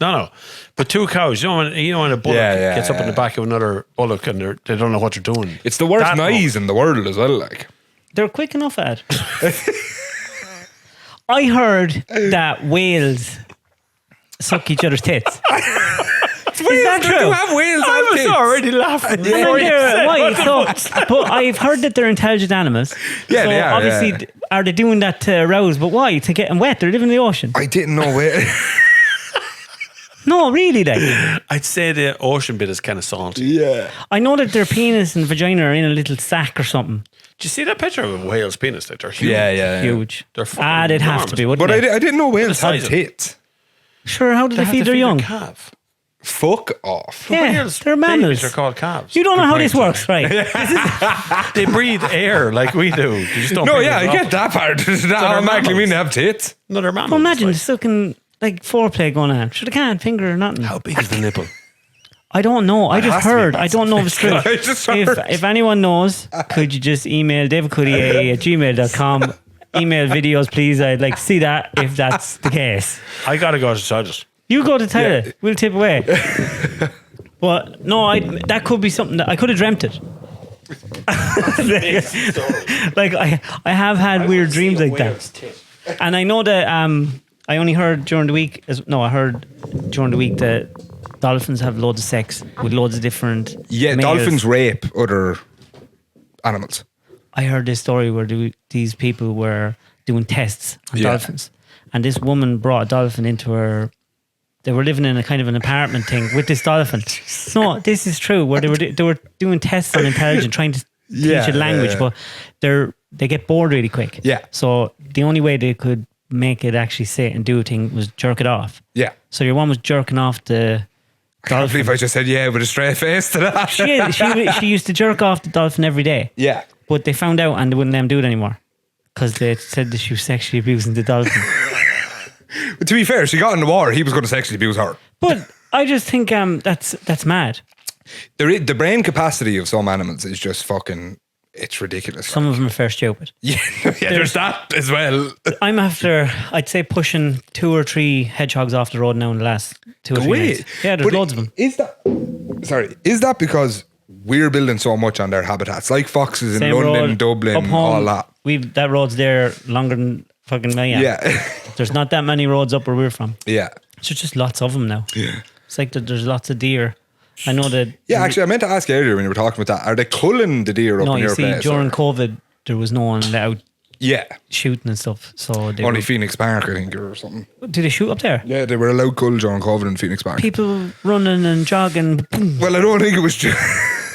No. But 2 cows. You know when a bullock gets up in the back of another bullock and they don't know what they're doing. It's the worst noise in the world as well. Like, They're quick enough at it. I heard that whales suck each other's tits. Is that true? You have whales I was already laughing. But I've heard that they're intelligent animals. Yeah, so they are. Obviously, are they doing that to arouse? But why? To get them wet? They're living in the ocean. I didn't know where. No, really, like. I'd say the ocean bit is kind of salty. Yeah. I know that their penis and vagina are in a little sack or something. Do you see that picture of a whale's penis? Like they're huge. Yeah. Huge. They're fucking they'd have to be, wouldn't But they? I didn't know whales had size of- tits. Sure, how do they feed their young? Calf. Fuck off. Yeah, they're mammals. They're called calves. You don't know how this works, right? They breathe air like we do. You just don't. No, yeah, I get that part. Does that automatically mean they have tits? No, they're mammals. Well, imagine fucking like foreplay going on. Sure, they can't finger or nothing. How big is the nipple? I don't know. I just heard. I don't know if it's true. I just heard. If anyone knows, could you just email davidcuddy@gmail.com. Email videos, please. I'd like to see that if that's the case. I gotta go to the toilet. You go to the toilet. We'll tip away. But no, that could be something that I could have dreamt it. Like I have had weird dreams like that. And I know that I only heard during the week. I heard during the week that dolphins have loads of sex with loads of different. Yeah, males. dolphins rape other animals. I heard this story where these people were doing tests on dolphins, and this woman brought a dolphin into her. They were living in a kind of an apartment thing with this dolphin. No, this is true. Where they were doing tests on intelligence, trying to teach it language, but they get bored really quick. Yeah. So the only way they could make it actually sit and do a thing was jerk it off. Yeah. So your one was jerking off the I can't believe I just said yeah with a straight face to that. She used to jerk off the dolphin every day. Yeah. But they found out and they wouldn't let them do it anymore because they said that she was sexually abusing the dolphin. But to be fair, she got in the water. He was going to sexually abuse her. But I just think that's mad. The brain capacity of some animals is just fucking... It's ridiculous. Some of them are fair stupid. Yeah, there's that as well. I'm after, I'd say, pushing 2 or 3 hedgehogs off the road now in the last 2 or 3 days. Yeah, there's loads of them. Is that because we're building so much on their habitats, like foxes in London, road, Dublin, home, all that? That road's there longer than fucking me. Yeah. There's not that many roads up where we're from. Yeah. So just lots of them now. Yeah. It's like there's lots of deer. I know that. Yeah, actually, I meant to ask you earlier when you were talking about that. Are they culling the deer up in your place? No, you see, during COVID, there was no one out shooting and stuff. So they only Phoenix Park, I think, or something. Did they shoot up there? Yeah, they were allowed cull during COVID in Phoenix Park. People running and jogging. Well, I don't think it was just...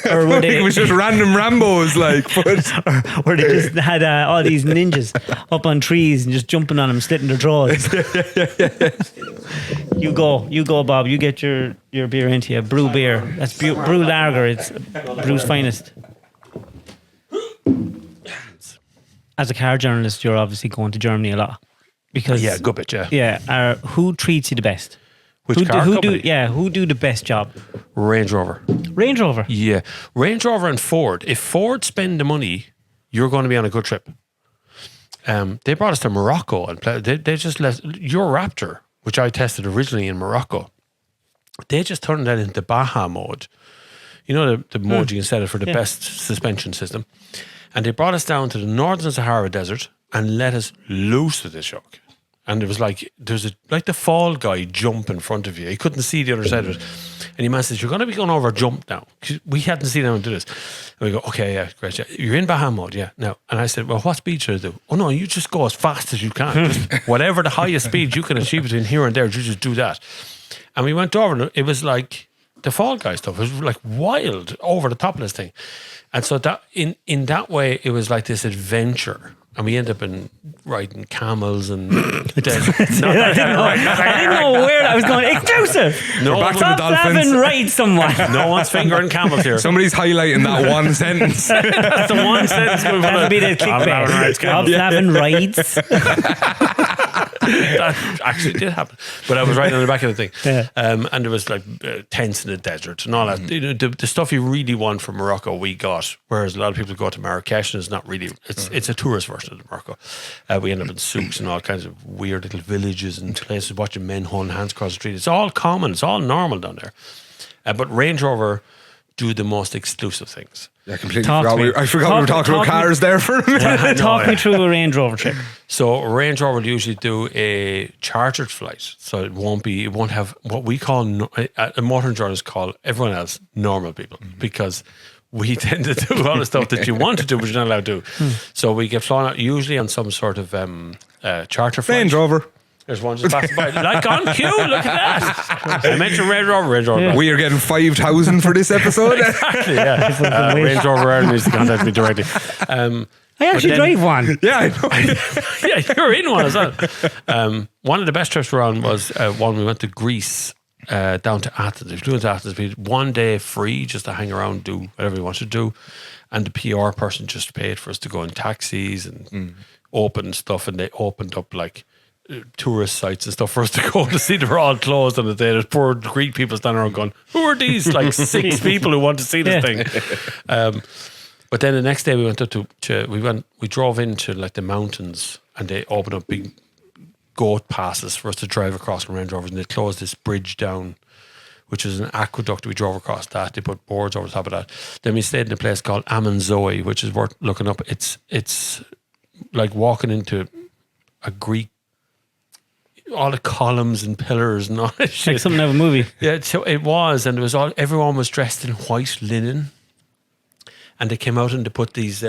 Or I think it was just random Rambos, like. Or they just had all these ninjas up on trees and just jumping on them, slitting their jaws. You go, Bob. You get your beer into you. Brew beer. That's brew lager. It's brew's finest. As a car journalist, you're obviously going to Germany a lot because good bit. Yeah. Who treats you the best? Who do the best job? Range Rover. Range Rover? Yeah. Range Rover and Ford. If Ford spend the money, you're going to be on a good trip. They brought us to Morocco and they just let your Raptor, which I tested originally in Morocco, they just turned that into Baja mode. You know the mode you can set it for the best suspension system. And they brought us down to the Northern Sahara Desert and let us loose with this yoke. And it was like, like the fall guy jump in front of you. You couldn't see the other side of it. And your man says, you're going to be going over a jump now. We hadn't seen anyone do this. And we go, okay, yeah, great. Yeah. You're in Baja mode, yeah. Now, and I said, well, what speed should I do? Oh, no, you just go as fast as you can. Just whatever the highest speed you can achieve between here and there, you just do that. And we went over and it was like the fall guy stuff. It was like wild, over the top of this thing. And so that in that way, it was like this adventure. And we end up riding camels and... I didn't know where I was going. Exclusive! No, back to the dolphins. Flavin rides someone. No one's fingering camels here. Somebody's highlighting that one sentence. That's the one sentence. That'll be the clickbait. Flavin rides. That actually did happen. But I was riding on the back of the thing. Yeah. And there was like tents in the desert and all that. You know, the stuff you really want from Morocco, we got. Whereas a lot of people go to Marrakesh and it's not really... It's a tourist version of Morocco. We end up in souks and all kinds of weird little villages and places watching men holding hands across the street. It's all common. It's all normal down there. But Range Rover do the most exclusive things. Yeah, completely forgot. I forgot we were talking about cars there for a minute. Talk me through a Range Rover trip. So Range Rover will usually do a chartered flight. So it won't have what we call, a motor journalist call everyone else normal people because we tend to do all the stuff that you want to do, but you're not allowed to do. So we get flown out usually on some sort of charter flight. Range Rover. There's one just passing by. Like on cue, look at that. I mentioned Range Rover. Yeah. We are getting 5,000 for this episode. Exactly, yeah. Range Rover needs to contact me directly. I actually drive one. Yeah, I know. Yeah, you're in one as well. One of the best trips we're on was one we went to Greece, down to Athens. If you went to Athens, we had 1 day free just to hang around, do whatever we wanted to do. And the PR person just paid for us to go in taxis and open stuff. And they opened up like tourist sites and stuff for us to go to see. They were all closed on the day. There's poor Greek people standing around going, who are these like 6 people who want to see this thing? But then the next day we went up we drove into like the mountains and they opened up big goat passes for us to drive across in Range Rovers, and they closed this bridge down, which is an aqueduct. We drove across that. They put boards over the top of that. Then we stayed in a place called Amanzoe, which is worth looking up. It's like walking into a Greek, all the columns and pillars and all that shit. Like something out of a movie. Yeah, so it was, and everyone was dressed in white linen, and they came out and they put these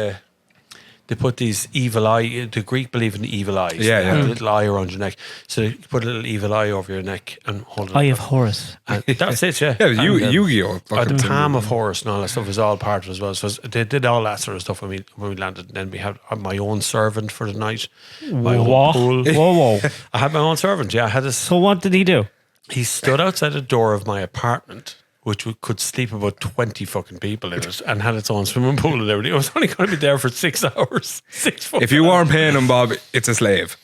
evil eye. The Greek believe in the evil eyes. Yeah. A little eye around your neck. So they put a little evil eye over your neck and hold it. Eye of Horus. And that's it, yeah. Yeah, Yu-Gi-Oh! The palm of Horus and all that stuff is all part of it as well. So they did all that sort of stuff when we landed. And then we had my own servant for the night. My own pool. Whoa. I had my own servant, yeah. So what did he do? He stood outside the door of my apartment which could sleep about 20 fucking people in it and had its own swimming pool and everything. It was only going to be there for 6 hours. If you weren't paying him, Bob, it's a slave.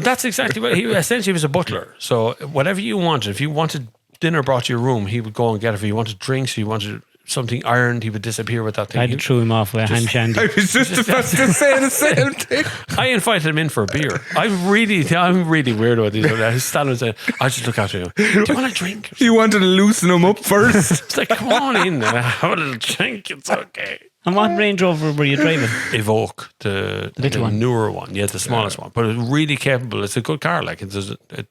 That's exactly what he essentially was, a butler. So whatever you wanted, if you wanted dinner brought to your room, he would go and get it. If you wanted drinks, if you wanted something ironed, he would disappear with that thing. I threw him off with a hand shandy. I was just about to say the same thing. I invited him in for a beer. I'm really weird about these. He's standing and saying, I just look after him. Do you want a drink? You wanted to loosen him up first. It's like, come on in, have a little drink. It's okay. And what Range Rover were you driving? Evoque, the newer one. Yeah, the smallest one. But it's really capable. It's a good car. Like it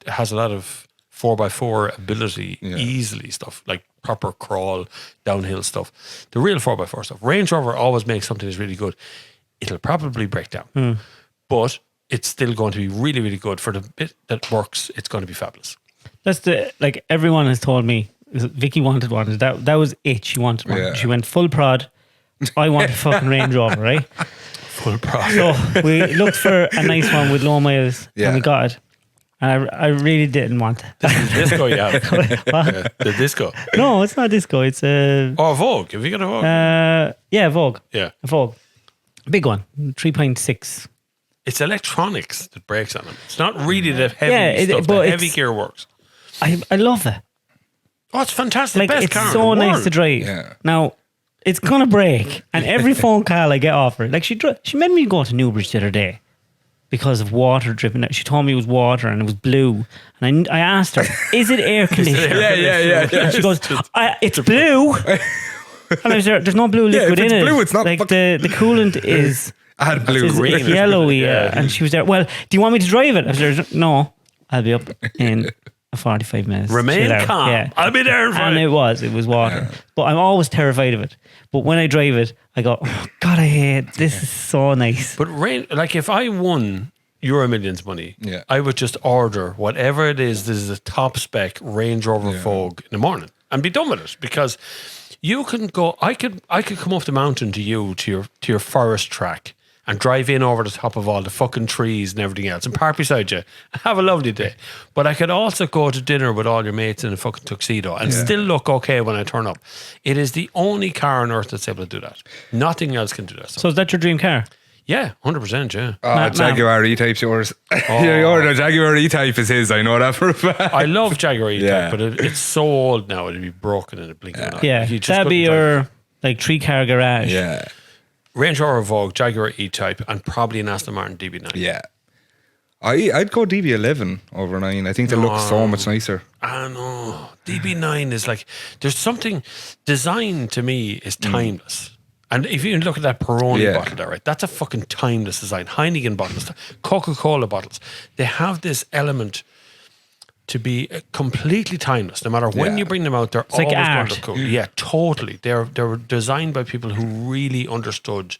has a lot of 4x4 ability, easily stuff like proper crawl, downhill stuff. The real 4x4 stuff. Range Rover always makes something that's really good. It'll probably break down, but it's still going to be really, really good. For the bit that works, it's going to be fabulous. That's like everyone has told me. Vicky wanted one. That was it. She wanted one. Yeah. She went full prod. I wanted fucking Range Rover, right? Full prod. So we looked for a nice one with low miles, and we got it. And I really didn't want it. This is disco, yeah. The disco. No, it's not disco. It's a Vogue. Have you got a Vogue? yeah, Vogue. Yeah, a Vogue, big one, 3.6. It's electronics that breaks on them. It's not really the heavy stuff. The heavy gear works. I love it. Oh, it's fantastic. Like, best it's car so in the nice world. to drive. Yeah. Now, it's gonna break, and every phone call I get off her, like she made me go to Newbridge the other day because of water dripping out. She told me it was water and it was blue, and I asked her, "Is it air conditioning?" Yeah. She goes, "It's blue." And I was there. There's no blue liquid in it. Blue, it's not like the coolant is. I had blue, It's green, yellowy, and she was there. Well, do you want me to drive it? I was there. No, I'll be up in 45 minutes. Remain calm. Yeah. I'll be there. And it was water. Yeah. But I'm always terrified of it. But when I drive it, I go, oh, God, I hate it. This is so nice. But like if I won Euro Millions money, I would just order whatever it is. This is a top spec Range Rover Vogue in the morning and be done with it, because you can go. I could come up the mountain to your forest track and drive in over the top of all the fucking trees and everything else and park beside you and have a lovely day. But I could also go to dinner with all your mates in a fucking tuxedo and still look okay when I turn up. It is the only car on earth that's able to do that. Nothing else can do that. So is that your dream car? Yeah, 100%, yeah. Jaguar E-Type's yours. The Jaguar E-Type is his. I know that for a fact. I love Jaguar E-Type, but it's so old now, it'd be broken in a blink of an eye. Yeah, that'd be your like 3-car garage. Yeah. Range Rover Vogue, Jaguar E-Type, and probably an Aston Martin DB9. Yeah. I'd go DB11 over 9. I think they look so much nicer. I know. DB9 is like, there's something, design to me is timeless. And if you look at that Peroni bottle there, right, that's a fucking timeless design. Heineken bottles, Coca-Cola bottles, they have this element to be completely timeless. No matter when you bring them out, they're always going to look cool. Yeah, totally. They were designed by people who really understood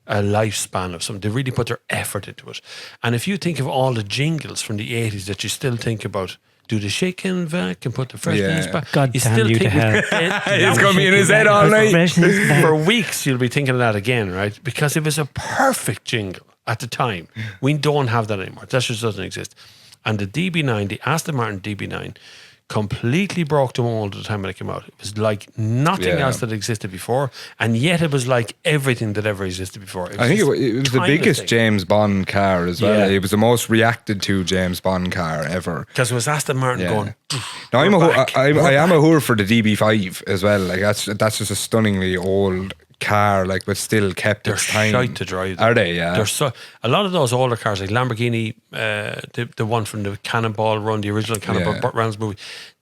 a lifespan of something. They really put their effort into it. And if you think of all the jingles from the 80s that you still think about, do the shake and vac and put the freshness back. God you damn still you think to hell. It's going to be in his head all night. For weeks you'll be thinking of that again, right? Because it was a perfect jingle at the time. We don't have that anymore. That just doesn't exist. And the DB9, the Aston Martin DB9, completely broke the mold at the time when it came out. It was like nothing else that existed before, and yet it was like everything that ever existed before. I think it was the biggest James Bond car as well. It was the most reacted to James Bond car ever. Because it was Aston Martin going. Now I am a whore for the DB5 as well. Like that's just a stunningly old car, like, but still kept its time. They're shite to drive. Are they? Yeah. They're a lot of those older cars, like Lamborghini, the one from the Cannonball Run, the original Cannonball Burt Reynolds movie,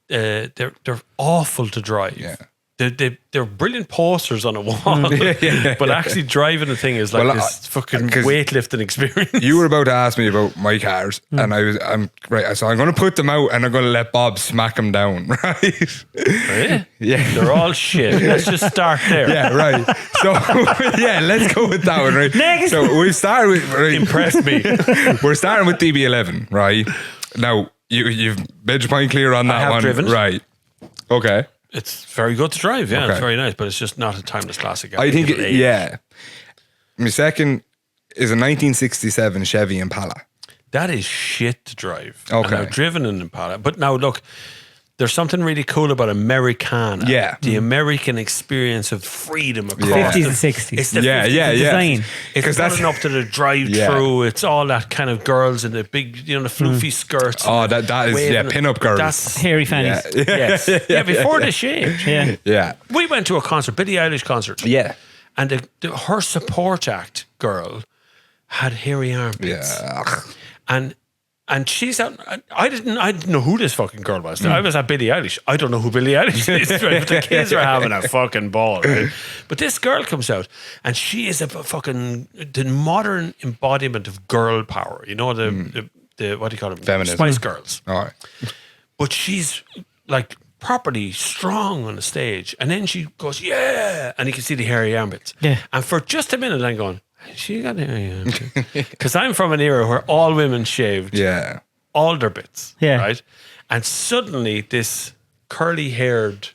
they're awful to drive. Yeah. They're brilliant posters on a wall, but actually driving the thing is like this fucking weightlifting experience. You were about to ask me about my cars, and I'm right. So I'm going to put them out, and I'm going to let Bob smack them down, right? Really? Yeah, they're all shit. Let's just start there. Yeah, right. So let's go with that one, right? Next. So we start with impress me. We're starting with DB11, right? Now you've made your point clear on that one, driven. Right? Okay. It's very good to drive, it's very nice, but it's just not a timeless classic. I think my second is a 1967 Chevy Impala. That is shit to drive. Okay. And I've driven an Impala. But now look, there's something really cool about Americana. Yeah. The American experience of freedom across 50s and 60s. It's the design. It's pulling up to the drive-through. It's all that kind of girls in the big, the floofy skirts. Oh, that is pin-up girls. That's hairy fannies. yes. Yeah, before they shaved. Yeah. We went to a concert, Billie Eilish concert. Yeah. And her support act girl had hairy armpits. Yeah. And she's out. I didn't know who this fucking girl was. I was at Billie Eilish. I don't know who Billie Eilish is, right? But the kids are having a fucking ball, right? But this girl comes out, and she is the modern embodiment of girl power. You know, the what do you call them? Feminism. Spice Girls. All right. But she's like properly strong on the stage, and then she goes, yeah, and you can see the hairy armpits. Yeah. And for just a minute, I'm going, she got hairy armpits. Because I'm from an era where all women shaved all their bits, right? And suddenly this curly-haired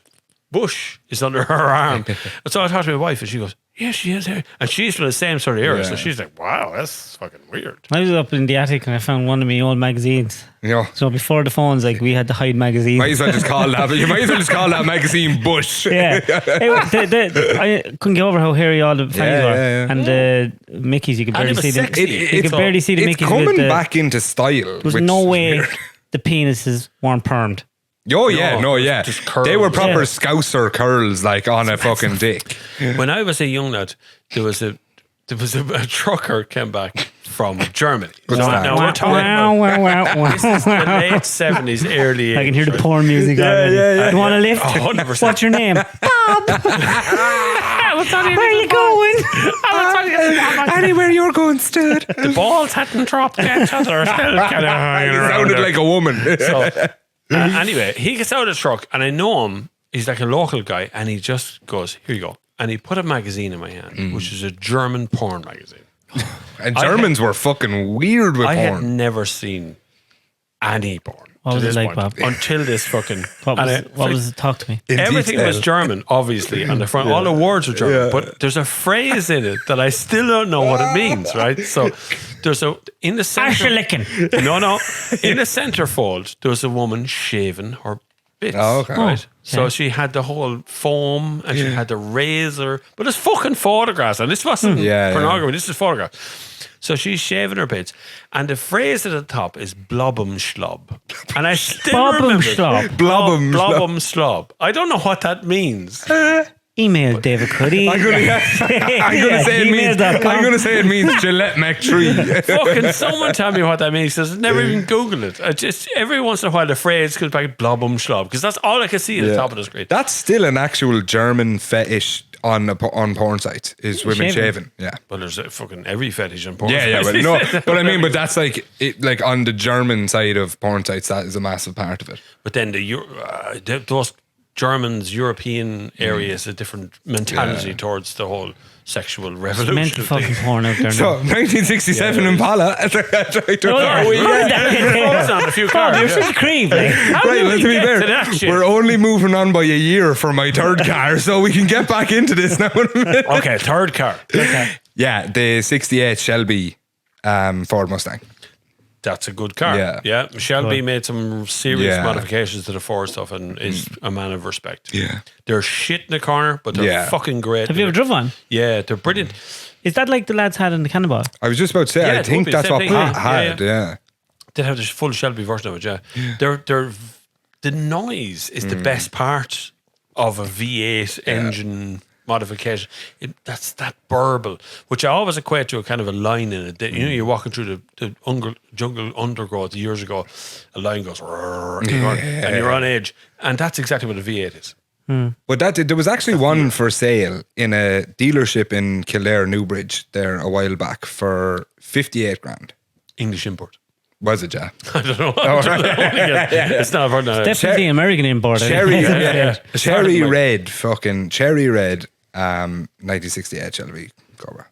bush is under her arm. And so I talked to my wife, and she goes, yeah, she has hair. And she's from the same sort of era, so she's like, wow, that's fucking weird. I was up in the attic and I found one of my old magazines. Yeah. So before the phones, like, we had to hide magazines. Might as well just call that. You might as well just call that magazine Bush. Yeah. I couldn't get over how hairy all the fannies were. Yeah. And the Mickeys, you could barely see them. You could barely see the Mickeys. It's coming back into style. There's no way the penises weren't permed. Oh yeah, just curls. They were proper Scouser curls, like on a fucking dick. When I was a young lad, there was a trucker came back from Germany. Now we're talking this is the late 70s, early 80s. I can hear the porn music already. You want a lift? 100%. What's your name? Bob. Where are you going? Anywhere you're going, stud. The balls hadn't dropped yet. He sounded like a woman. So, anyway, he gets out of the truck, and I know him. He's like a local guy, and he just goes, here you go. And he put a magazine in my hand, which is a German porn magazine. And Germans were fucking weird with I porn. had never seen any porn. What was it like, Bob? Until this fucking... What was it? Talk to me. Everything was German, obviously, on the front. All the words were German. But there's a phrase in it that I still don't know what it means, right? So there's in the center... No. In the centerfold, there was a woman shaving her bits. Oh, okay. Right? So she had the whole foam and she had the razor. But it's fucking photographs. And this wasn't pornography. This is photographs. So she's shaving her bits. And the phrase at the top is blobum schlob. And I still remember blobum schlob. I don't know what that means. Email David Cuddy. I'm gonna say it means Gillette Mac 3. Fucking someone tell me what that means. Because I never even Googled it. I just every once in a while the phrase comes back blobum schlob because that's all I can see at the top of the screen. That's still an actual German fetish on porn sites is women shaving. Yeah. Well, there's a fucking every fetish on porn. Yeah, but no, but I mean, but that's like like on the German side of porn sites, that is a massive part of it. But then those Germans, European areas, a different mentality towards the whole sexual revolution. Meant to fucking porn out there. So 1967 Impala. On a few cars. You're such a creep. Like, right, let's be fair. We're only moving on by a year for my third car, so we can get back into this now. Okay, third car. Okay. Yeah, the 68 Shelby Ford Mustang. That's a good car. Yeah. Shelby made some serious modifications to the Ford stuff and is a man of respect. Yeah. They're shit in the corner, but they're fucking great. Have you ever driven one? Yeah, they're brilliant. Is that like the lads had in the Cannonball? I was just about to say, I think that's what Pat had, They have the full Shelby version of it, the noise is the best part of a V8 engine modification. That's that burble, which I always equate to a kind of a line in it. You know, you're walking through the jungle undergrowth years ago, a line goes and you're on edge, and that's exactly what a V8 is. But there was actually one for sale in a dealership in Kildare, Newbridge there a while back for 58 grand. English import. Was it, yeah? I don't know. It's not definitely American import. Cherry red 1968 Shelby Cobra.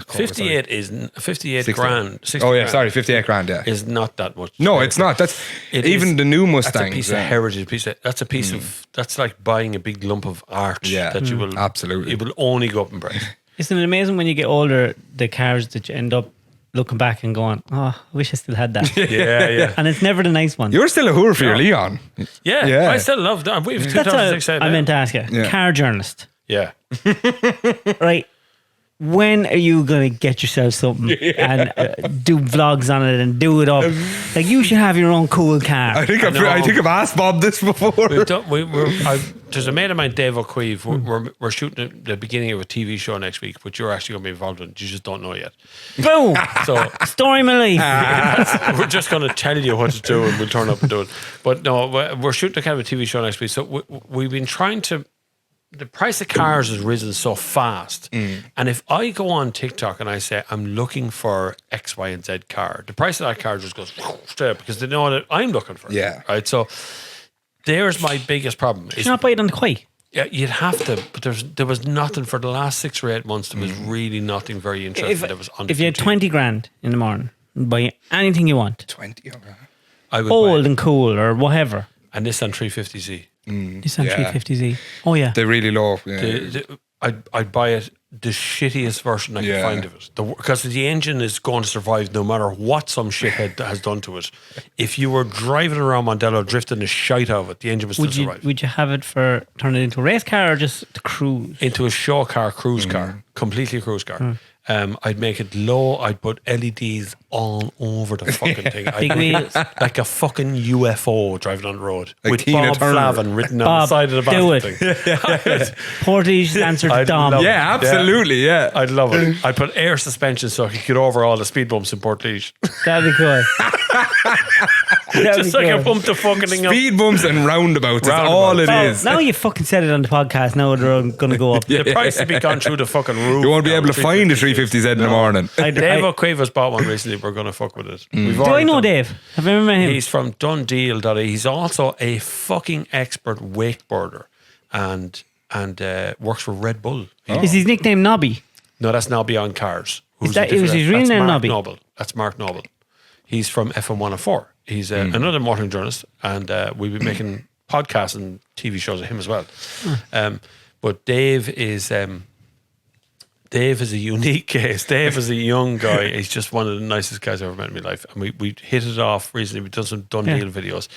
58 is 58 grand. 58 grand. Yeah, is not that much. No, it's not. That's even the new Mustang. That's a piece of heritage. That's a piece of. That's like buying a big lump of art. That you will absolutely. It will only go up in price. Isn't it amazing when you get older, the cars that you end up looking back and going, oh, I wish I still had that. Yeah. And it's never the nice one. You're still a whore for your Leon. Yeah. I still love that. We've 2006 I meant to ask you. Yeah. Car journalist. Yeah. Right. When are you going to get yourself something and do vlogs on it and do it up? Like, you should have your own cool car. I think I've asked Bob this before. There's a mate of mine, Dave O'Queeve. We're shooting the beginning of a TV show next week, but you're actually going to be involved in it. You just don't know yet. Boom. So Story of my life. we're just going to tell you what to do and we'll turn up and do it. But no, we're shooting a kind of a TV show next week. So we've been trying to... The price of cars has risen so fast. And if I go on TikTok and I say, I'm looking for X, Y, and Z car, the price of that car just goes straight up because they know that I'm looking for it. Yeah. Right. So there's my biggest problem. You not buy it on the quay. Yeah, you'd have to, but there was nothing for the last 6 or 8 months. There was really nothing very interesting. If you had 20 grand in the morning, buy anything you want. 20. I would Old and cool or whatever. A Nissan 350Z. Nissan 350Z. Oh yeah. They're really low. I'd buy it the shittiest version I could find of it. Because the engine is going to survive no matter what some shithead has done to it. If you were driving around Mondello drifting the shite out of it, the engine would still survive. Would you have it for turn it into a race car or just to cruise? Into a show car, cruise car. Completely cruise car. I'd make it low. I'd put LEDs all over the fucking thing. Big wheels. Like a fucking UFO driving on the road. Like with Tina Bob Turner. Flavin written on the side of the do back it. Portage answer to Dom. love it. Yeah, absolutely. Yeah. I'd love it. I'd put air suspension so I could get over all the speed bumps in Portage. That'd be cool. Just so I can pump the fucking thing up. Speed bumps and roundabouts. That's all it is. Now you fucking said it on the podcast. Now they're going to go up. The price would be gone through the fucking roof. You won't be able to find a 350Z in the morning. Dave O'Queeve has bought one recently. We're going to fuck with it. Do I know Dave? Have I ever met him? He's from Dundee. He's also a fucking expert wakeboarder and works for Red Bull. Is his nickname Nobby? No, that's Nobby on Cars. Is his real name Nobby? Noble. That's Mark Noble. He's from FM 104. He's another motor journalist, and we've been making podcasts and TV shows of him as well. But Dave is a unique case. Dave is a young guy. He's just one of the nicest guys I've ever met in my life. And we hit it off recently. We've done some done deal videos.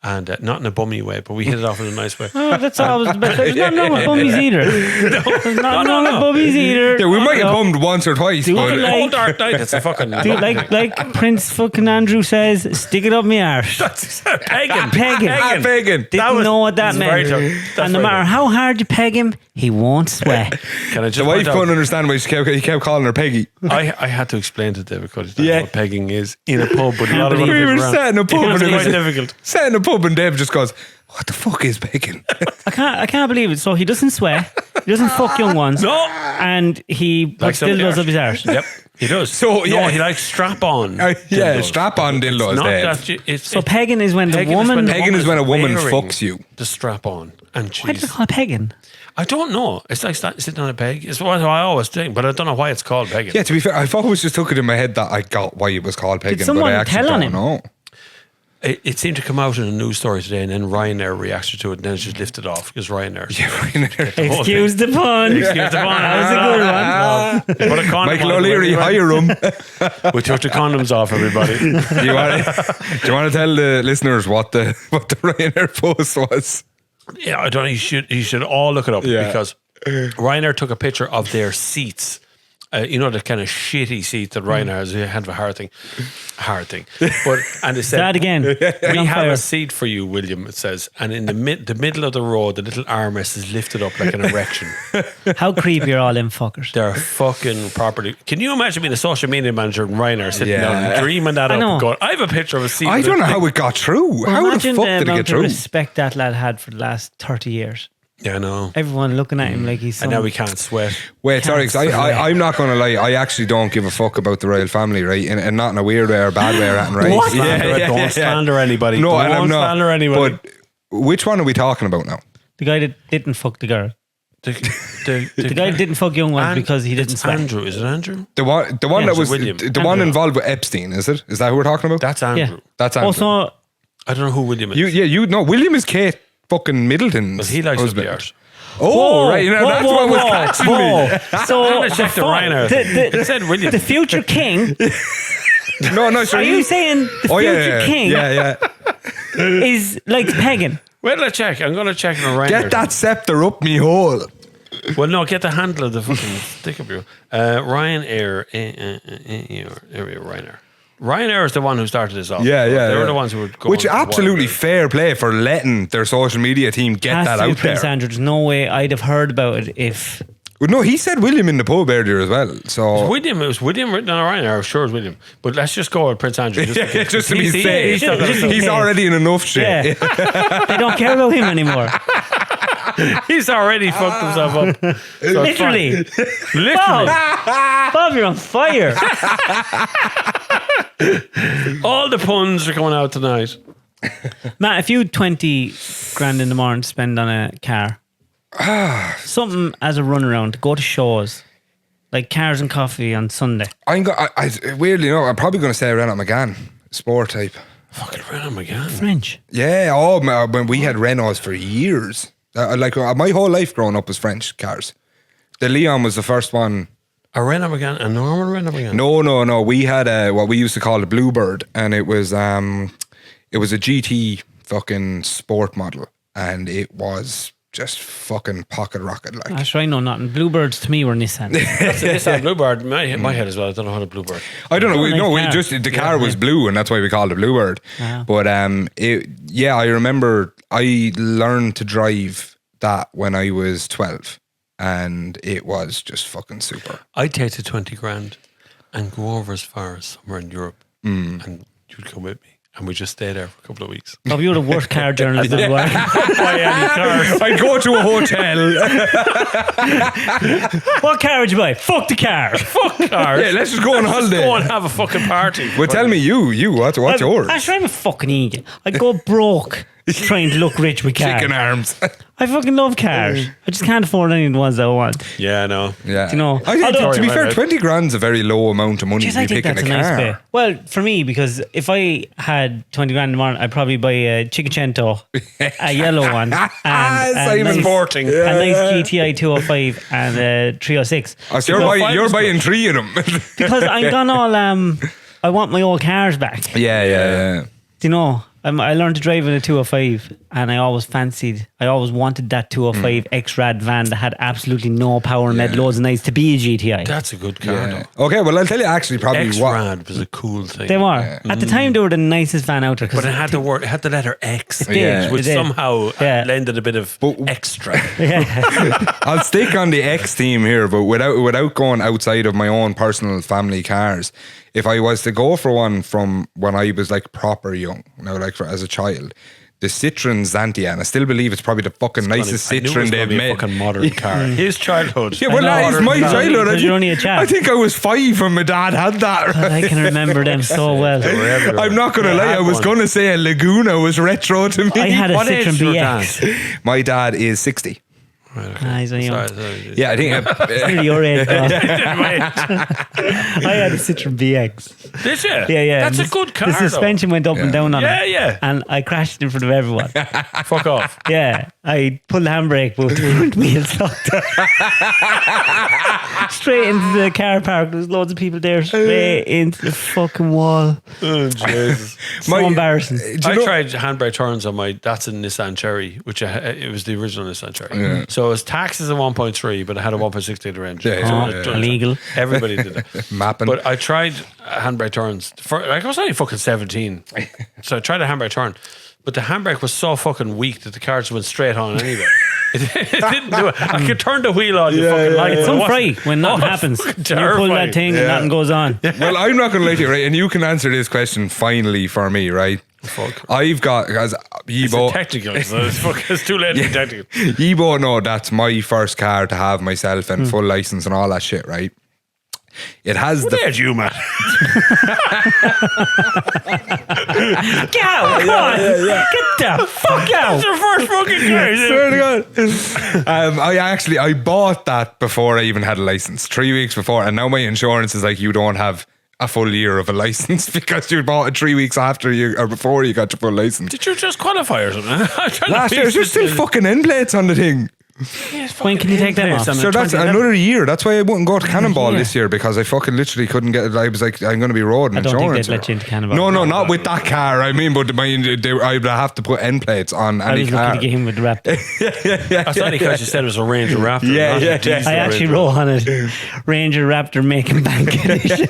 And not in a bummy way, but we hit it off in a nice way. Oh, that's always the best. There's nothing wrong with bummies either. There's nothing wrong with bummies either. Yeah, we might have bummed once or twice. But Old Dark Knight, it's a fucking... like Prince fucking Andrew says, stick it up my arse. That's pegging. Pegging. Didn't know what that meant. And no matter how hard you peg him, he won't sweat. Can I just the wife couldn't understand why he kept calling her Peggy. I had to explain to David Cuddy what pegging is in a pub, but a lot of we were around. sat in a pub It was and quite difficult. Sat in a pub and Dave just goes, what the fuck is pegging? I can't believe it. So he doesn't sweat. He doesn't fuck young ones. No. And he puts dildos up his arse. Yep, he does. So, yeah. No, he likes strap-on. Strap-on dildos, Dave. So pegging is when the woman... Pegging is when a woman fucks you. The strap-on. And Why do they call it pegging? I don't know. It's like sitting on a peg. It's what I always think, but I don't know why it's called pegging. Yeah, to be fair, I've always just took it in my head that I got why it was called pegging, but I actually don't know. It seemed to come out in a news story today, and then Ryanair reacted to it, and then it's just lifted off because Ryanair. Yeah, Ryanair. Excuse the pun. That was a good one. Michael O'Leary, hire him. We took the condoms off, everybody. Do you want to tell the listeners what the Ryanair post was? Yeah, I don't know. You should all look it up because Ryanair took a picture of their seats. You know, the kind of shitty seat that Ryanair has. They have a hard thing. But and they said that again. We have a seat for you, William. It says, and in the middle of the row, the little armrest is lifted up like an erection. How creepy are all them fuckers? They're fucking properly. Can you imagine being a social media manager in Ryanair sitting down and dreaming that up and going, I have a picture of a seat. I don't know how it got through. Well, how the fuck did it get through? Respect that lad had for the last 30 years. Yeah, I know. Everyone looking at him like he's and now we can't sweat. Wait, sorry, because I'm not going to lie. I actually don't give a fuck about the royal family, right? And not in a weird way or bad way or anything, right? What? Don't slander anybody. No, and I'm not. Slander anybody. But which one are we talking about now? The guy that didn't fuck the girl. The guy that didn't fuck young ones because he didn't sweat. Andrew, is it Andrew? The one that was William. the one involved with Epstein, is it? Is that who we're talking about? That's Andrew. Yeah. That's Andrew. Also, I don't know who William is. You know William is Kate fucking Middleton's But he likes husband. the arse. Oh, right. That's what was catching me. So I'm going to check the Ryanair. It said William. The future king. No, sure. Are you saying the future king is like pegging? Wait till I check. I'm going to check the Ryanair. Get that scepter up me hole. Well, no, get the handle of the fucking stick up here. Ryanair. There we go, Ryanair. Ryanair is the one who started this off. Yeah. They were the ones who would go. Which absolutely fair play for letting their social media team get that out Prince there. Andrew, there's no way I'd have heard about it if. Well, no, he said William in the pub earlier as well. So It was William written on Ryanair. I'm sure it was William. But let's just go with Prince Andrew. just to be safe. just in He's case. already in enough shit. Yeah. They don't care about him anymore. He's already fucked himself up. So Literally. Bob, you're on fire. All the puns are coming out tonight. Matt, if you had 20 grand in the morning to spend on a car, something as a runaround to go to shows, like cars and coffee on Sunday. Weirdly, I'm probably going to say Renault Megane, sport type. Fucking Renault Megane. French. Yeah, when we had Renaults for years. My whole life growing up was French cars. The Leon was the first one. A Renault Megane? A normal Renault Megane? No. We had what we used to call a Bluebird, and it was a GT fucking sport model, and it was just fucking pocket rocket like. That's right, no, nothing. Bluebirds to me were Nissan. That's a Nissan Bluebird. My head as well. I don't know how to Bluebird. I don't know. The car was blue, and that's why we called it Bluebird. Wow. But I remember I learned to drive that when I was 12, and it was just fucking super. I'd take the 20 grand and go over as far as somewhere in Europe, and you'd come with me. And we just stay there for a couple of weeks. Oh, you're the worst car journalist in the world. Buy any cars. I'd go to a hotel. What car would you buy? Fuck the car. Fuck cars. Yeah, let's just go on holiday. Go and have a fucking party. Well, tell me what's yours? Actually, I'm a fucking idiot. I'd go broke trying to look rich with cars. Chicken arms. I fucking love cars. I just can't afford any of the ones that I want. Yeah, I know. Yeah. Do you know? I think, to be fair, 20 grand's a very low amount of money Jeez, to I be think picking that's a a car. nice bit. Well, for me, because if I had 20 grand in the morning, I'd probably buy a Chicacento, a yellow one, and Simon Sporting. a nice GTI 205 and a 306. So you're buying 3 of them. Because I'm gone all, I want my old cars back. Yeah. Do you know? I learned to drive in a 205, and I always wanted that 205 X-Rad van that had absolutely no power and made loads of noise to be a GTI. That's a good car, though. Okay, well, I'll tell you actually probably X-Rad was a cool thing. They were. At the time, they were the nicest van out there. But it had the word, it had the letter X, which did. somehow lended a bit of extra. I'll stick on the X theme here, but without going outside of my own personal family cars, if I was to go for one from when I was like proper young, as a child, the Citroen Xantian, I still believe it's probably the fucking nicest Citroen they've made. A fucking modern car. His childhood. Yeah, well, that is my childhood. You're only a chap. I think I was 5 when my dad had that. God, I can remember them so well. I'm not going to lie, I was going to say a Laguna was retro to me. I had a What age Citroen is your BX. My dad is 60. Right, okay. He's a young. Yeah, I think Nearly your age, Bob. I had a Citroen BX. Did you? Yeah. That's a good car. The suspension went up and down on it. Yeah. And I crashed in front of everyone. Fuck off. Yeah. I pulled the handbrake, but the front wheel sucked. Straight into the car park. There was loads of people there. Straight into the fucking wall. Oh, Jesus. So embarrassing. I tried handbrake turns on that's a Nissan Cherry, which it was the original Nissan Cherry. Yeah. So it was taxes at 1.3, but it had a 1.6 litre engine. Illegal. Everybody did it. Mapping. But I tried handbrake turns. I was only fucking 17. So I tried a handbrake turn. But the handbrake was so fucking weak that the car just went straight on anyway. It didn't do it. I could turn the wheel on, It's so free when nothing happens. You pull that thing and nothing goes on. Well, I'm not going to lie to you, right? And you can answer this question finally for me, right? Fuck. I've got, because It's technical, so it's too late to be technical. You both know that's my first car to have myself and full license and all that shit, right? It has There's you, man. Get out! Come on! Get the fuck out! That's your first fucking car. Swear to God. I bought that before I even had a license, 3 weeks before, and now my insurance is like, you don't have a full year of a license because you bought it 3 weeks after or before you got your full license. Did you just qualify or something? Last year, there's still fucking end plates on the thing. When can you take them off? So that's another year. That's why I wouldn't go to Cannonball this year, because I fucking literally couldn't get it. I was like, I'm going to be roading insurance. I don't think they'd let you into Cannonball. No, not with that car. I mean, but I'd have to put end plates on any car. I was looking to get him with the Raptor. That's only because you said it was a Ranger Raptor. Yeah. I actually wrote on it, Ranger Raptor making bank edition.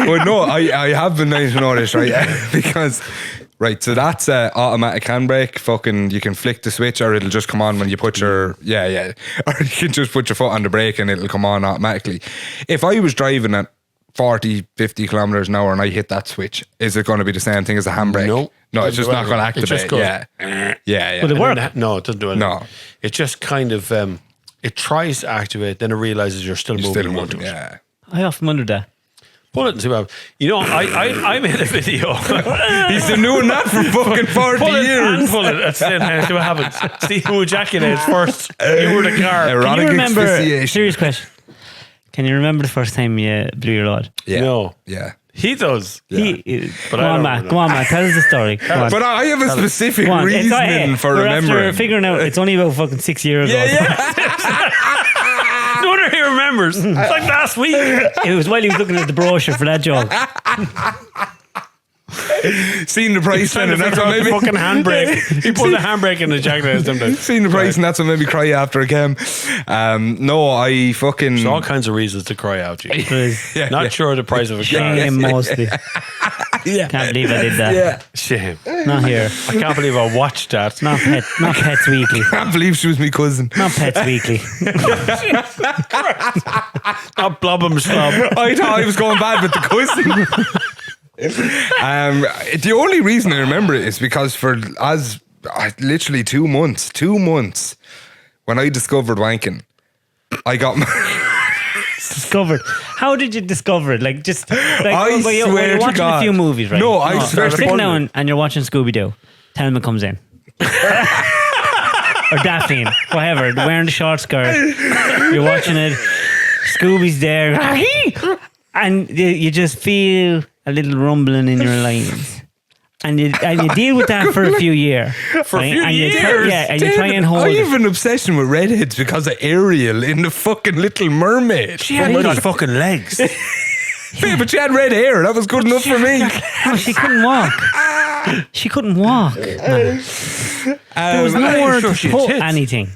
But no, I have been nice to know this, right? Because... Right, so that's automatic handbrake. Fucking, you can flick the switch, or it'll just come on when you put your or you can just put your foot on the brake and it'll come on automatically. If I was driving at 40, 50 kilometers an hour and I hit that switch, is it going to be the same thing as a handbrake? No, it's just not going to activate. It just goes, yeah. Will it work? No, it doesn't do anything. No, it just kind of it tries to activate, then it realizes you're still moving. Yeah, I often wonder that. Pull it and see what happens. You know, I made a video. He's been doing that for fucking 40 years. And pull it at the same time, see what happens. See who ejaculates first. You were the car. Can you remember, serious question, can you remember the first time you blew your load? Yeah. No. Yeah. He does. Yeah. Go on, Matt, tell us the story. But I have a specific reasoning for remembering. After figuring out it's only about fucking 6 years ago. No wonder he remembers. It's like last week. It was while he was looking at the brochure for that job. Seen the price and that's what made me fucking handbrake. He pulled the handbrake in the jacket sometimes. Seen the price and that's what made me cry after it came. No, I fucking. There's all kinds of reasons to cry out. Not sure the price of a car. Shame mostly. Can't believe I did that. Yeah. Shame. Not here. I can't believe I watched that. Not Pets Weekly. Can't believe she was my cousin. Not Pets Weekly. Not Blobbum Slob. I thought I was going bad with the cousin. The only reason I remember it is because for literally 2 months when I discovered wanking, I got discovered. How did you discover it? Like just like I swear you're watching God. A few movies, right? No, I swear to sitting down and you're watching Scooby-Doo. Thelma comes in. Or Daphne, whatever, wearing the short skirt. You're watching it. Scooby's there. And you just feel a little rumbling in your lines. And you deal with that for a few years. For a few years? And you try and hold I it. have an obsession with redheads because of Ariel in the fucking Little Mermaid. She had those fucking legs. Yeah, but she had red hair. That was good enough for me. No, she couldn't walk. She couldn't walk. No. There was nowhere to put anything.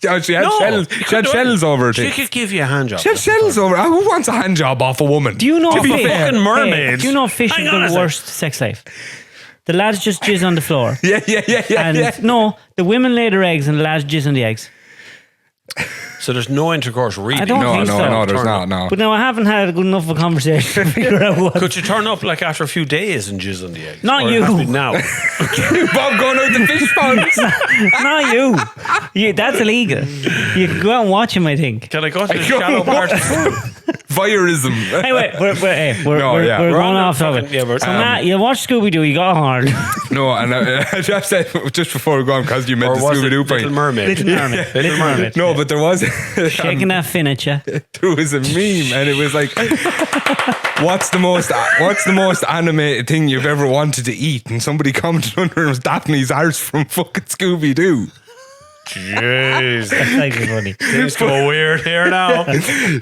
She had shells. She had shells over it. She could give you a hand job. She had shells over. Who wants a hand job off a woman? Do you know fucking mermaids? Do you know fish is the worst sex life? The lads just jizz on the floor. Yeah. And no, the women lay their eggs and the lads jizz on the eggs. So there's no intercourse really. I don't think so. No, there's not. No. But no, I haven't had a good enough of a conversation to figure out what. Could you turn up like after a few days and jizz on the eggs? Not you. Now. Bob going out the fish ponds. Not you. That's illegal. You can go out and watch him, I think. Can I go to the shallow part? Voyeurism. Anyway, we're going off topic. So Matt, you watch Scooby-Doo, you got hard. No, and I just said just before we go on, because you meant the Scooby-Doo point. Little Mermaid. Little Mermaid. No, but there was shaking that fin at you. There was a meme, and it was like, "What's the most animated thing you've ever wanted to eat?" And somebody commented under it was Daphne's arse from fucking Scooby-Doo. Jeez, that's actually funny. Things go weird here now.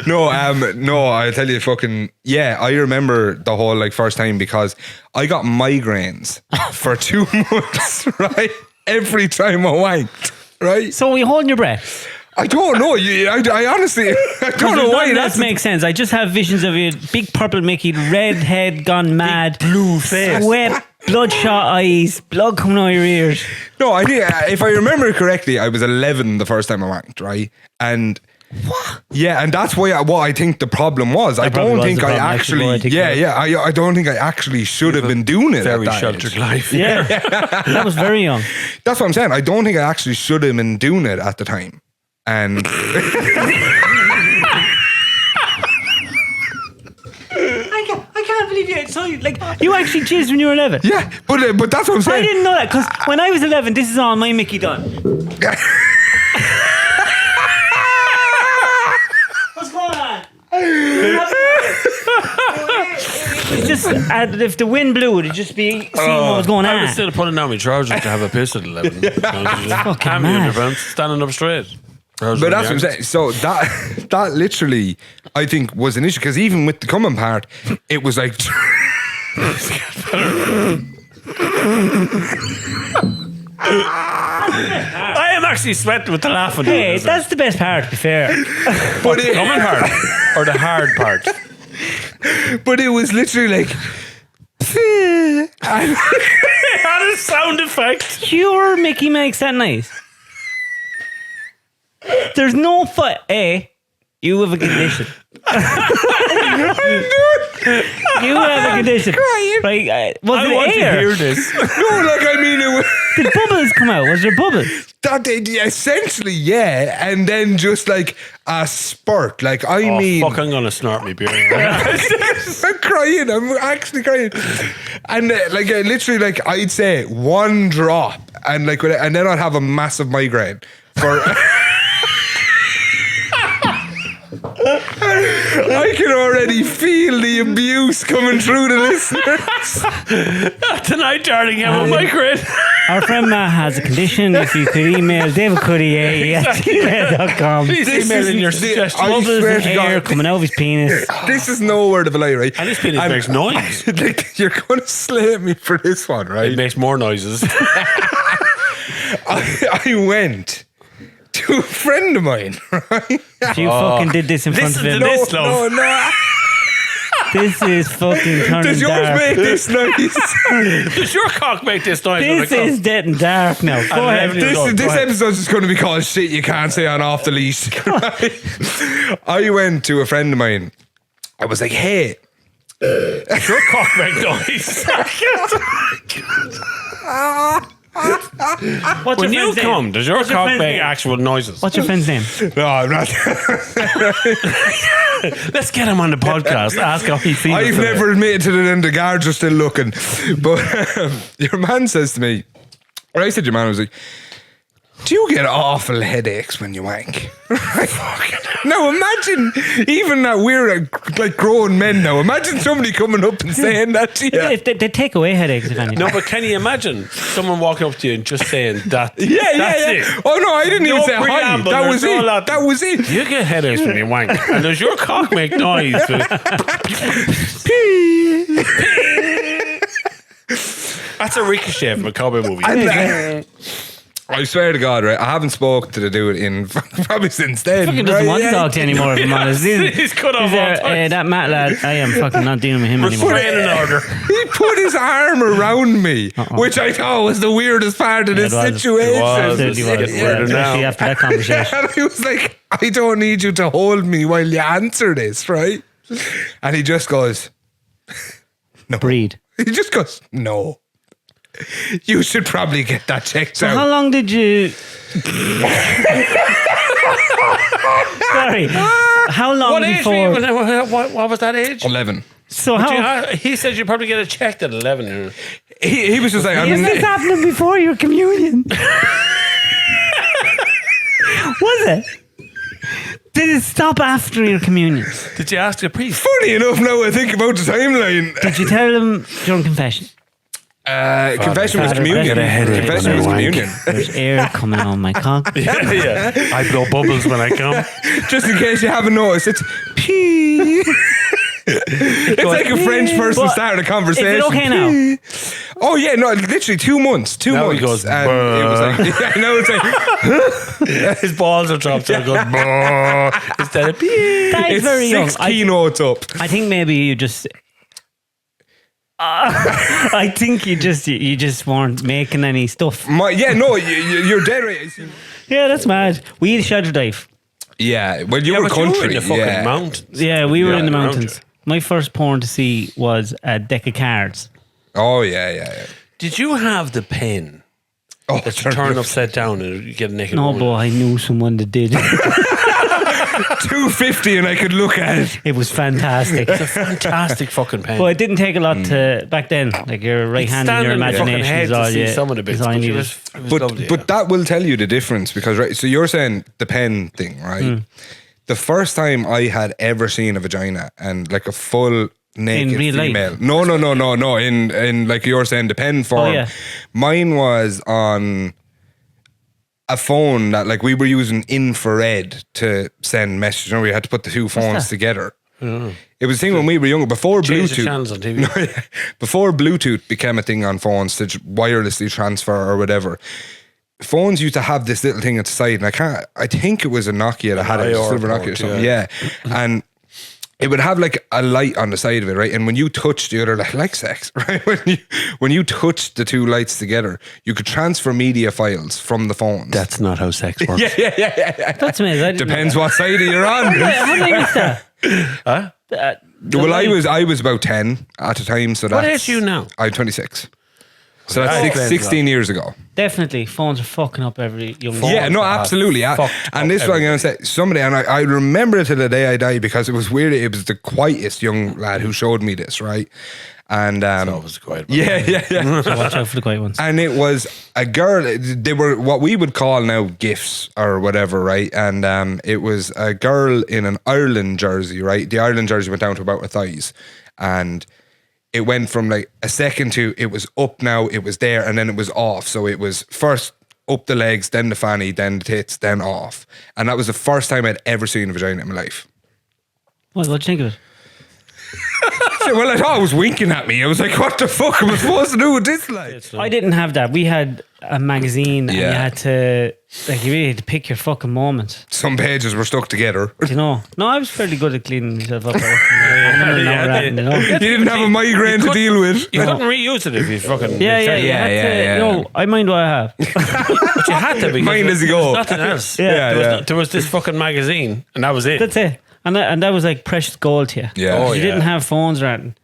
No, I tell you, fucking yeah. I remember the whole like first time because I got migraines for 2 months, right? Every time I wanked, right? So were you holding your breath? I don't know. I honestly, I don't know why. That makes sense. I just have visions of you, big purple Mickey, red head gone mad, big blue face, sweat, bloodshot eyes, blood coming out of your ears. No, I think if I remember correctly, I was 11 the first time I wanked, right? And what? Yeah, and that's what I think the problem was. I don't think I actually. I don't think I actually should have been doing it. Very at that sheltered age. life. Yeah, that was very young. That's what I'm saying. I don't think I actually should have been doing it at the time. And I can't believe you. So like you actually jizzed when you were 11. Yeah, but that's what I'm saying. I didn't know that because when I was 11, this is all my Mickey done. What's going on? It's just if the wind blew, it'd just be seeing what was going on. I was still putting down my trousers to have a piss at 11. Fucking mad. mad. Standing up straight. But that's what I'm saying. So that literally, I think, was an issue because even with the coming part, it was like. I am actually sweating with the laughing. Hey, that's the best part, to be fair. But the coming part or the hard part. But it was literally like. It had a sound effect. Pure Mickey makes that nice. There's no you have a condition. You have a condition. Right? Was I it want air? to hear this. No, like I mean, it was. Did bubbles come out? Was there bubbles? That essentially, yeah, and then just like a spurt. Like I mean, fuck! I'm gonna snort me beer. I'm crying. I'm actually crying, and literally, like I'd say one drop, and and then I'd have a massive migraine for. I can already feel the abuse coming through the listeners. Tonight, darling, you have a migraine. Our friend Matt has a condition. If you could email davidcuddy@gmail.com. Please email in your suggestions. Bubbles and air coming out of his penis. This is no word of a lie, right? And his penis makes noise. Like, you're going to slay me for this one, right? It makes more noises. I went to a friend of mine, right? You fucking did this in front of him. This, love. No. This is fucking turning Does yours dark. make this noise? Does your cock make this noise? This is getting dark now. Go ahead. This episode's just going to be called shit you can't say on Off the Leash. I went to a friend of mine. I was like, hey. Does your cock make noise? When you come, does your cock make actual noises? What's your friend's name? No, I'm not. Let's get him on the podcast. Ask how he feels. I've never admitted to it, and the guards are still looking. But your man says to me, or I said, your man was like, do you get awful headaches when you wank? Now imagine, even that we're like grown men now, imagine somebody coming up and saying that to you. They take away headaches, if anything. No, but can you imagine someone walking up to you and just saying that? Yeah. It. Oh no, I didn't even say hi. preamble, That was it. lot. That was it. You get headaches when you wank. And does your cock make noise? That's a ricochet from a cowboy movie. I swear to God, right? I haven't spoken to the dude in probably since then. Fucking doesn't want to talk to you anymore, if I'm honest. He's cut off all time. That Matt lad, I am fucking not dealing with him anymore. Restraining order. He put his arm around me, which I thought was the weirdest part of this situation. Especially after that conversation. And I was like, I don't need you to hold me while you answer this, right? And he just goes, no. Breed. He just goes, no. You should probably get that checked out. How long did you... Sorry. How long What age before... were you? What was that age? 11. So how... He said you'd probably get it checked at 11. He was just like... Is this happening before your communion? Was it? Did it stop after your communion? Did you ask the priest? Funny enough, now I think about the timeline. Did you tell them during confession? Confession was communion. Confession was communion. There's air coming on my cock. Yeah. I blow bubbles when I come. Just in case you haven't noticed, it's pee. It's like a French person starting a conversation. Is it okay now? Oh yeah, no, literally 2 months. 2 Now months. he goes, and it was like, yeah, now it's like his balls are dropped. So it goes instead of pee. That is it's very young. 6 keynotes up. I think maybe you just... I think you just weren't making any stuff. You're dead right. Yeah, that's mad. We had a shelter dive. Yeah, well, you were country. You were in the fucking mountains. Yeah, we were in the mountains. My first porn to see was a deck of cards. Oh, yeah. Did you have the pen that you turn upside down and you get a naked woman? No, but I knew someone that did. $2.50 and I could look at it. It was fantastic. It's a fantastic fucking pen. But it didn't take a lot to back then. Like your right hand and your imagination is all you. Some of the bits, all you it needed. was lovely, But that will tell you the difference because right. So you're saying the pen thing, right? The first time I had ever seen a vagina and like a full naked in real female. life? No. In like you're saying, the pen form. Oh, yeah. Mine was on a phone that like we were using infrared to send messages. You know, we had to put the two phones together. It was a thing when we were younger, before Change the Bluetooth. channels on TV. Before Bluetooth became a thing on phones to wirelessly transfer or whatever. Phones used to have this little thing at the side, and I think it was a Nokia that had a silver Nokia or something. Yeah. And it would have like a light on the side of it, right? And when you touched the other, like sex, right? When you touched the two lights together, you could transfer media files from the phones. That's not how sex works. Yeah. That's amazing. Depends what side you're on. How did I miss that? Huh? Well, I was about 10 at the time, so that's... What age are you now? I'm 26. So that's 16 years ago. Definitely, phones are fucking up every young man. Yeah, no, absolutely. And this is what I'm going to say. Somebody, and I remember it to the day I die because it was weird. It was the quietest young lad who showed me this, right? And it's always the quiet one. Yeah. So watch out for the quiet ones. And it was a girl. They were what we would call now gifts or whatever, right? And it was a girl in an Ireland jersey, right? The Ireland jersey went down to about her thighs, and it went from like a second to it was up now, it was there, and then it was off. So it was first up the legs, then the fanny, then the tits, then off. And that was the first time I'd ever seen a vagina in my life. What do you think of it? Well, I thought it was winking at me. I was like, what the fuck am I supposed to do with this? Like, I didn't have that. We had a magazine and you had to, like, you really had to pick your fucking moment. Some pages were stuck together. You know? No, I was fairly good at cleaning myself up. You didn't have a migraine to deal with. You couldn't reuse it if you fucking... Yeah. No, I mind what I have. But you had to be. Mind as you go. Nothing else. There was this fucking magazine and that was it. That's it. And that was like precious gold to you. Yeah. You didn't have phones or anything.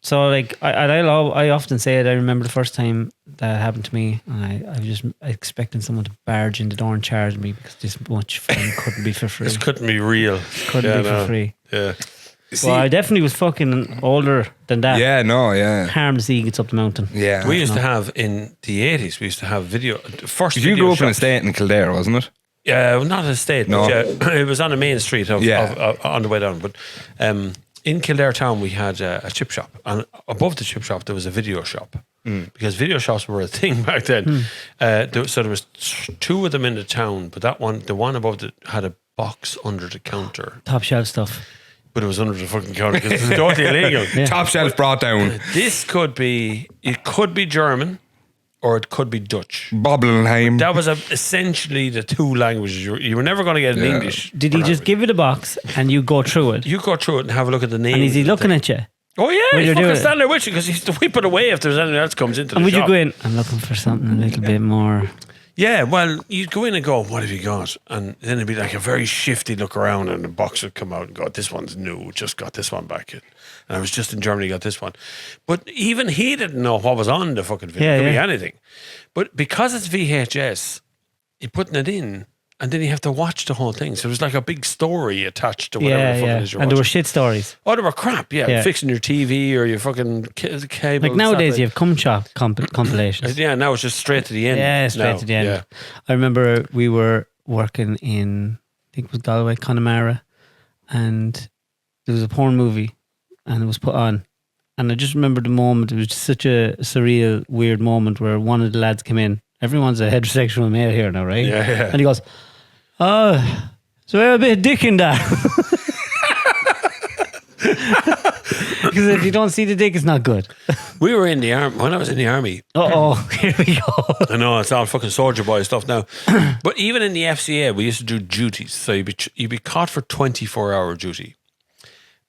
So like I often say it. I remember the first time that happened to me, and I was just expecting someone to barge in the door and charge me because this much fun couldn't be for free. This couldn't be real. Couldn't be for free. Yeah. Well, I definitely was fucking older than that. Yeah, no, yeah. Harmless E gets up the mountain. Yeah. We used to have in the 80s. We used to have video. First, you grew up in a estate in Kildare, wasn't it? Yeah, not an estate. No. But, it was on a main street of on the way down. But in Kildare town, we had a chip shop, and above the chip shop there was a video shop because video shops were a thing back then. So there was two of them in the town, but the one above it had a box under the counter, Top shelf stuff. but it was under the fucking counter because it was totally illegal. Top shelf brought down. This could be German. Or it could be Dutch. Boblenheim. That was essentially the two languages. You were never going to get in English. Did he just give it a box and you go through it? You go through it and have a look at the name. And is he looking at you? Oh yeah, When he's you're fucking doing it? standing there with you because he's to whip it away if there's anything else comes into the And would shop. you go in? I'm looking for something a little bit more. Yeah, well, you'd go in and go, what have you got? And then it'd be like a very shifty look around and the box would come out and go, this one's new, just got this one back in. And I was just in Germany, got this one. But even he didn't know what was on the fucking video. It could be anything. But because it's VHS, you're putting it in and then you have to watch the whole thing. So there's like a big story attached to whatever the fucking it is you're And watching. there were shit stories. Oh, they were crap, fixing your TV or your fucking cable. Like nowadays you have cum shop compilations. Yeah, now it's just straight to the end. Yeah, straight to the end. Yeah. I remember we were working in, I think it was Galway, Connemara, and there was a porn movie and it was put on. And I just remember the moment, it was just such a surreal, weird moment where one of the lads came in. Everyone's a heterosexual male here now, right? Yeah. And he goes, oh, so I have a bit of dick in that. Because if you don't see the dick, it's not good. We were in the army, when I was in the army. Here we go. I know, it's all fucking soldier boy stuff now. But even in the FCA, we used to do duties. So you'd be caught for 24-hour duty.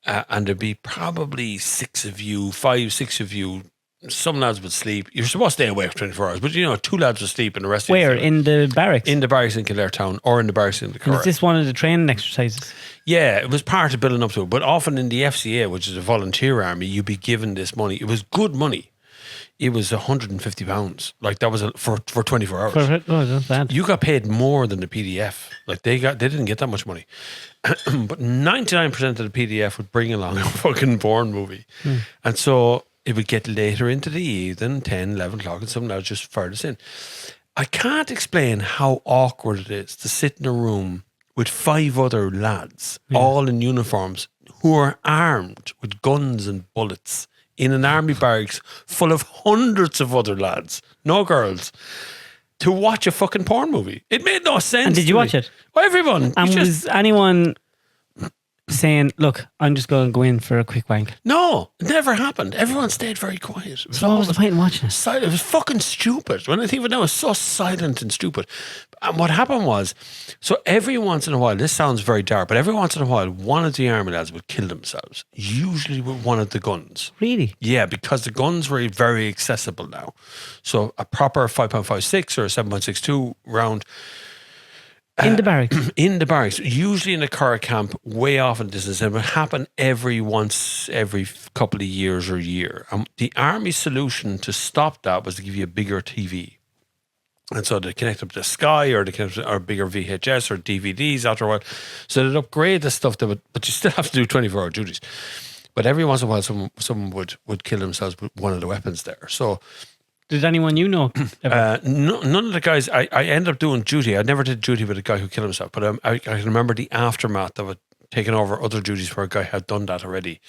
And there'd be probably 6 of you, 5, 6 of you. Some lads would sleep. You're supposed to stay awake for 24 hours, but 2 lads would sleep and the rest of Where? In the barracks? In the barracks in Kildare town or in the barracks in the And is this one of the training exercises? Yeah, it was part of building up to it. But often in the FCA, which is a volunteer army, you'd be given this money. It was good money. It was £150. Like that was for 24 hours. That's bad. You got paid more than the PDF. Like they didn't get that much money. But 99% of the PDF would bring along a fucking porn movie. And so it would get later into the evening, 10, 11 o'clock, and someone else just fired us in. I can't explain how awkward it is to sit in a room with 5 other lads, all in uniforms, who are armed with guns and bullets in an army barracks full of hundreds of other lads, no girls, to watch a fucking porn movie. It made no sense. And did you watch it? Oh, everyone. And was anyone saying, look, I'm just going to go in for a quick wank? No, it never happened. Everyone stayed very quiet. So what was the point in watching it? It was fucking stupid. When I think of it now, it's so silent and stupid. And what happened was, so every once in a while, this sounds very dark, but every once in a while, one of the army lads would kill themselves, usually with one of the guns. Really? Yeah, because the guns were very accessible now. So a proper 5.56 or a 7.62 round. In the barracks? In the barracks, usually in a car camp, way off in distance. It would happen every couple of years or year. The army solution to stop that was to give you a bigger TV. And so they connect up to Sky or they connect up to, or bigger VHS or DVDs after a while. So they'd upgrade the stuff, but you still have to do 24-hour duties. But every once in a while, someone would kill themselves with one of the weapons there. So... Did anyone you know? None of the guys. I ended up doing duty. I never did duty with a guy who killed himself, but I can remember the aftermath of it taking over other duties where a guy had done that already.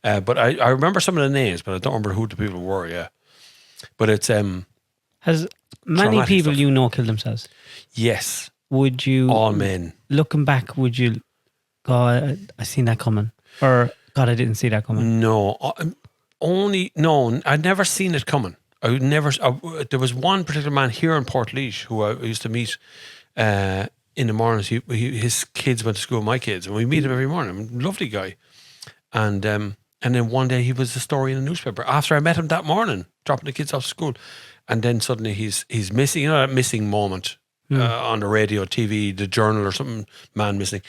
But I remember some of the names, but I don't remember who the people were. Yeah, but it's has many people stuff. You know killed themselves? Yes. Would you? All men. Looking back, would you? God, I seen that coming, or God, I didn't see that coming. No, I'd never seen it coming. There was one particular man here in Portlaoise who I used to meet in the mornings. His kids went to school with my kids, and we meet him every morning. Lovely guy. And then one day he was the story in the newspaper after I met him that morning, dropping the kids off to school. And then suddenly he's missing, you know, that missing moment on the radio, TV, the journal or something, man missing.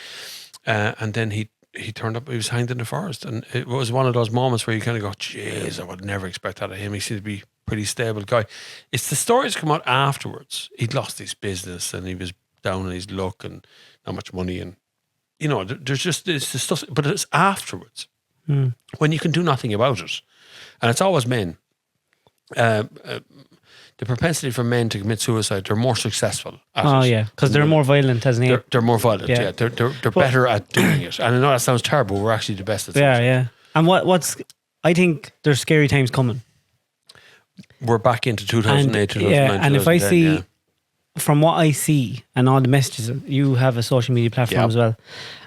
And then he turned up, he was hanged in the forest. And it was one of those moments where you kind of go, jeez, I would never expect that of him. He seemed to be pretty stable guy. It's the stories come out afterwards. He'd lost his business and he was down on his luck and not much money, and you know, there's just it's the stuff, but it's afterwards when you can do nothing about it, and it's always men. The propensity for men to commit suicide, they're more successful at it. Yeah, because they're more violent, hasn't he? They're more violent. Yeah, they're better at doing it. And I know that sounds terrible. We're actually the best at it. Yeah. And what's I think there's scary times coming. We're back into 2008, 2009. Yeah, and if I see, from what I see, and all the messages, you have a social media platform as well,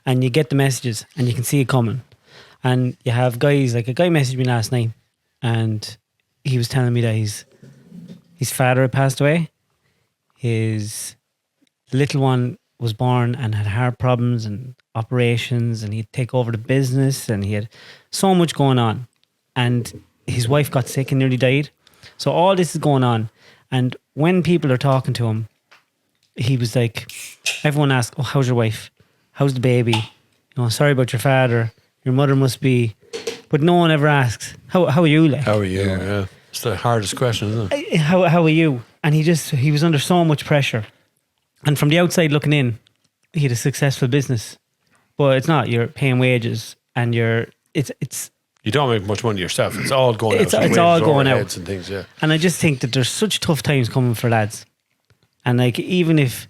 and you get the messages, and you can see it coming. And you have guys, like a guy messaged me last night, and he was telling me that his father had passed away. His little one was born and had heart problems and operations, and he'd take over the business, and he had so much going on. And his wife got sick and nearly died. So all this is going on, and when people are talking to him, he was like, everyone asks, "Oh, how's your wife? How's the baby? You know, sorry about your father. Your mother must be," but no one ever asks, "How are you?" Like, how are you? Yeah, it's the hardest question, isn't it? How are you? And he was under so much pressure, and from the outside looking in, he had a successful business, but it's not. You're paying wages, and it's. You don't make much money yourself. It's all going out. It's all going out. And things, yeah. And I just think that there's such tough times coming for lads. And like, even if,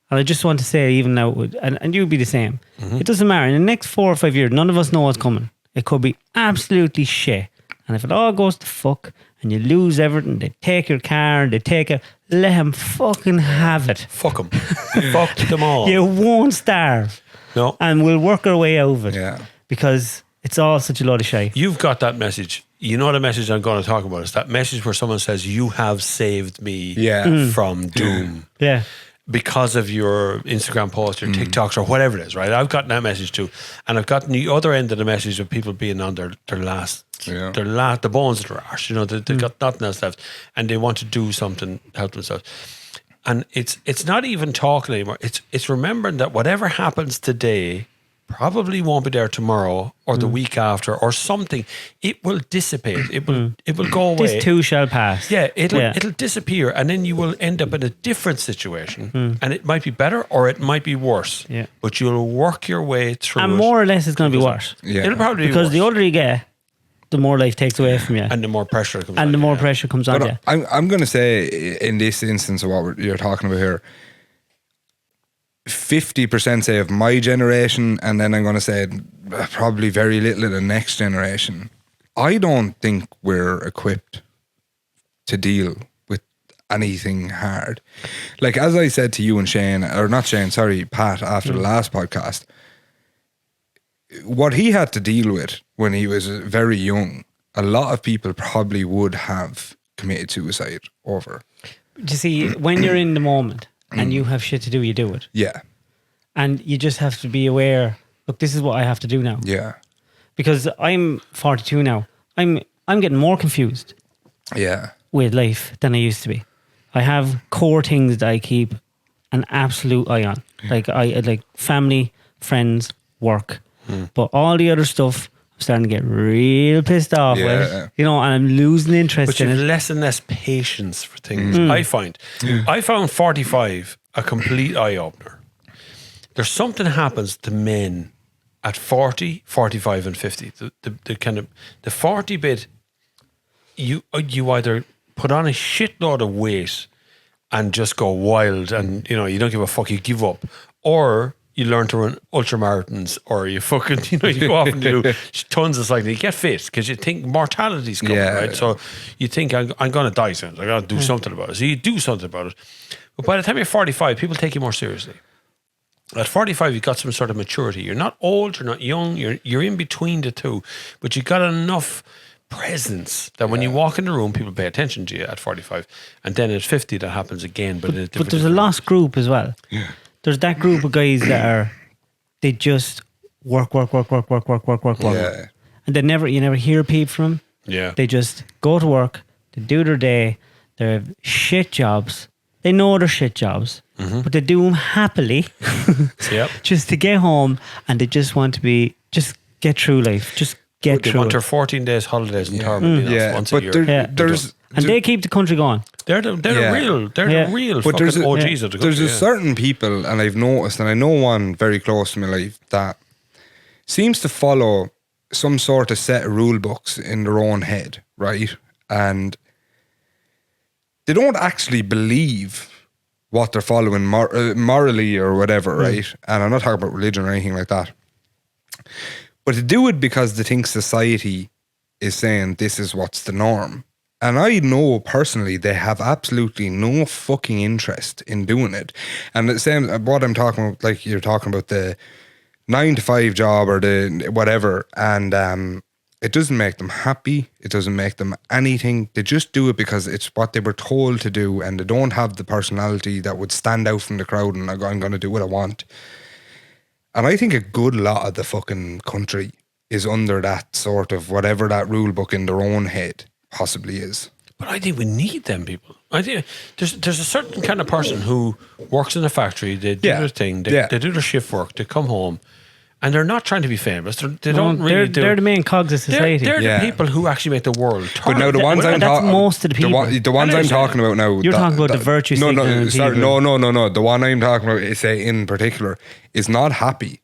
and I just want to say, even now, and you'd be the same. It doesn't matter. In the next 4 or 5 years, none of us know what's coming. It could be absolutely shit. And if it all goes to fuck and you lose everything, they take your car, they take it, let them fucking have it. Fuck them. Fuck them all. You won't starve. No. And we'll work our way out of it. Yeah. Because it's all such a lot of shite. You've got that message. You know the message I'm going to talk about. It's that message where someone says, "You have saved me from doom." Yeah. Because of your Instagram post, your TikToks, or whatever it is, right? I've gotten that message too. And I've gotten the other end of the message of people being on their last, the bones of their arse. You know, they've got nothing else left. And they want to do something to help themselves. And it's not even talking anymore. It's remembering that whatever happens today probably won't be there tomorrow or the week after or something. It will dissipate. It will go away. This too shall pass. Yeah, it'll disappear, and then you will end up in a different situation, and it might be better or it might be worse. Yeah, but you'll work your way through. And more or less, it's going to be worse. Yeah, it'll probably be because worse. The older you get, the more life takes away from you, and the more pressure comes. And the more pressure comes on you. I'm going to say, in this instance of what you're talking about here, 50% say of my generation, and then I'm going to say probably very little of the next generation. I don't think we're equipped to deal with anything hard. Like, as I said to you and Shane, or not Shane, sorry, Pat, after the last podcast, what he had to deal with when he was very young, a lot of people probably would have committed suicide over. You see, when you're in the moment and you have shit to do, you do it. Yeah. And you just have to be aware, look, this is what I have to do now. Yeah. Because I'm 42 now. I'm getting more confused. Yeah. With life than I used to be. I have core things that I keep an absolute eye on. Like I like family, friends, work. But all the other stuff, I'm starting to get real pissed off with, you know, and I'm losing interest in it. But you have less and less patience for things, I find. I found 45 a complete eye-opener. There's something happens to men at 40, 45 and 50. The kind of, the 40 bit, you either put on a shitload of weight and just go wild and, you know, you don't give a fuck, you give up. Or you learn to run ultramarathons, or you fucking, you know, you go off and do tons of cycling. You get fit because you think mortality's coming, right? So you think, I'm going to die soon. I got to do something about it. So you do something about it. But by the time you're 45, people take you more seriously. At 45, you've got some sort of maturity. You're not old, you're not young, you're in between the two. But you've got enough presence that when you walk in the room, people pay attention to you at 45. And then at 50, that happens again. But there's a lost group as well. Yeah. There's that group of guys that they just work. Yeah. And you never hear peep from them. Yeah. They just go to work, they do their day, they have shit jobs. They know they're shit jobs, but they do them happily just to get home, and they just want to just get through life. Just get through. They want their 14 days holidays in Tarman once a year. And they keep the country going. They're the real but fucking OGs of the country. There's a certain people, and I've noticed, and I know one very close to my life, that seems to follow some sort of set of rule books in their own head, right? And they don't actually believe what they're following morally or whatever, right? And I'm not talking about religion or anything like that. But they do it because they think society is saying this is what's the norm. And I know personally they have absolutely no fucking interest in doing it. And the same, what I'm talking about, like you're talking about the 9-to-5 job or the whatever, and it doesn't make them happy. It doesn't make them anything. They just do it because it's what they were told to do, and they don't have the personality that would stand out from the crowd and I'm going to do what I want. And I think a good lot of the fucking country is under that sort of whatever that rule book in their own head possibly is. But I think we need them people. I think there's a certain kind of person who works in a factory, they do their thing, they do their shift work, they come home, and they're not trying to be famous. They're the main cogs of society. They're the people who actually make the world turn. But now the ones I'm talking, most of the people. The ones I'm talking about now. You're talking about the virtue. No. The one I'm talking about, say in particular, is not happy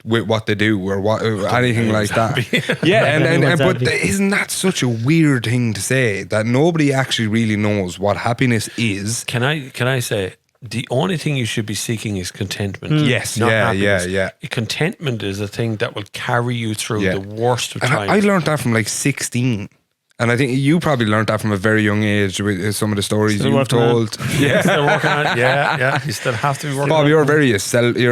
with what they do or what anything like that. But isn't that such a weird thing to say, that nobody actually really knows what happiness is? Can I say, the only thing you should be seeking is contentment. Yes, not happiness. yeah. Contentment is a thing that will carry you through the worst of times. I learned that from like 16. And I think you probably learned that from a very young age with some of the stories you've told. Yeah, still working on it. Yeah. You still have to be working. Bob, you're a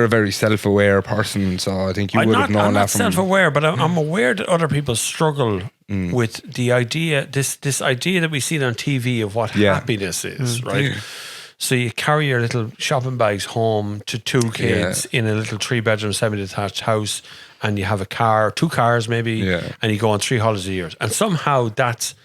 very self-aware person, so I think you would have known I'm that not from self-aware, but I'm aware that other people struggle with the idea, this idea that we see on TV of what happiness is, right? Yeah. So you carry your little shopping bags home to 2 kids in a little 3-bedroom semi-detached house, and you have a car, 2 cars maybe, and you go on 3 holidays a year. And somehow that's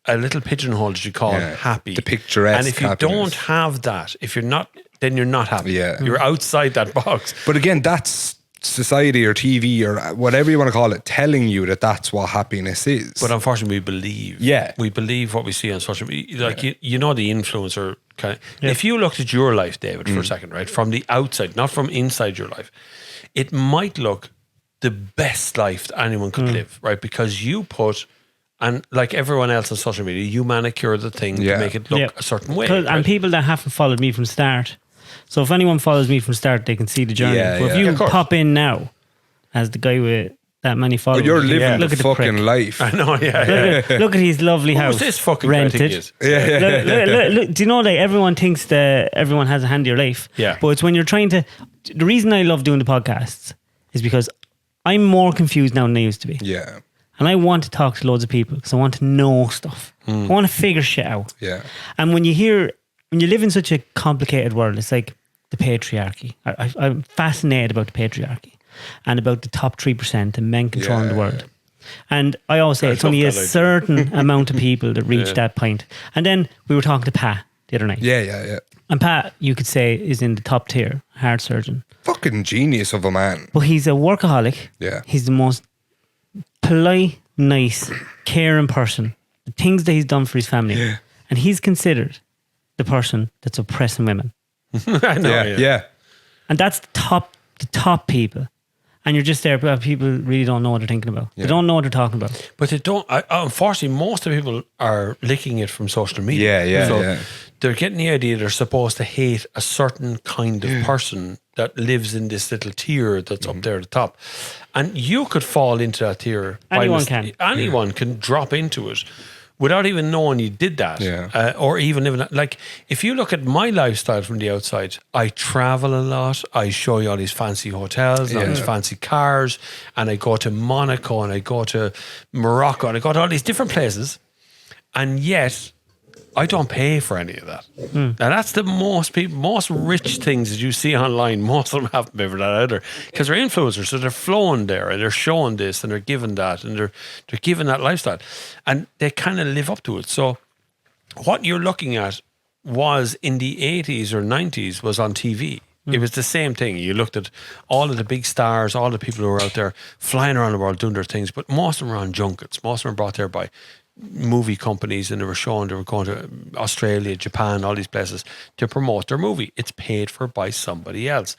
a little pigeonhole that you call happy. The picturesque. And if you don't have that, if you're not, then you're not happy. Yeah. You're outside that box. But again, that's society or TV or whatever you want to call it telling you that that's what happiness is. But unfortunately, we believe. Yeah. We believe what we see on social media. Like, you know, the influencer kind of. If you looked at your life, David, for a second, right, from the outside, not from inside your life, it might look the best life that anyone could live, right? Because you put, and like everyone else on social media, you manicure the thing to make it look a certain way. And people that haven't followed me from start, So if anyone follows me from start, they can see the journey. Yeah, but if you pop in now, as the guy with that many followers, you're living the fucking life. I know, yeah. Look at his lovely house. Who's this fucking rented? Look, do you know, like, everyone thinks that everyone has a handier life. Yeah. But it's when you're trying to. The reason I love doing the podcasts is because I'm more confused now than I used to be. Yeah. And I want to talk to loads of people because I want to know stuff. I want to figure shit out. Yeah. And when you live in such a complicated world, it's like the patriarchy. I'm fascinated about the patriarchy and about the top 3% and men controlling the world. And I always say it's only a certain amount of people that reach that point. And then we were talking to Pat the other night. Yeah. And Pat, you could say, is in the top tier, heart surgeon. Fucking genius of a man. But he's a workaholic. Yeah. He's the most polite, nice, caring person. The things that he's done for his family. Yeah. And he's considered the person that's oppressing women. I know. Yeah. And that's the top people. And you're just there, but people really don't know what they're thinking about. Yeah. They don't know what they're talking about. But they don't. Unfortunately, most of the people are licking it from social media. Yeah. They're getting the idea they're supposed to hate a certain kind of person that lives in this little tier that's up there at the top. And you could fall into that tier. Anyone can. Anyone can drop into it without even knowing you did that. Or even like, if you look at my lifestyle from the outside, I travel a lot. I show you all these fancy hotels and all these fancy cars, and I go to Monaco and I go to Morocco and I go to all these different places, and yet I don't pay for any of that. Now that's the most rich things that you see online. Most of them haven't paid for that either, because they're influencers, so they're flowing there and they're showing this and they're giving that and they're giving that lifestyle, and they kind of live up to it. So what you're looking at was in the 80s or 90s was on TV. It was the same thing. You looked at all of the big stars, all the people who were out there flying around the world doing their things, but most of them were on junkets. Most of them were brought there by movie companies, and they were going to Australia, Japan, all these places to promote their movie. It's paid for by somebody else.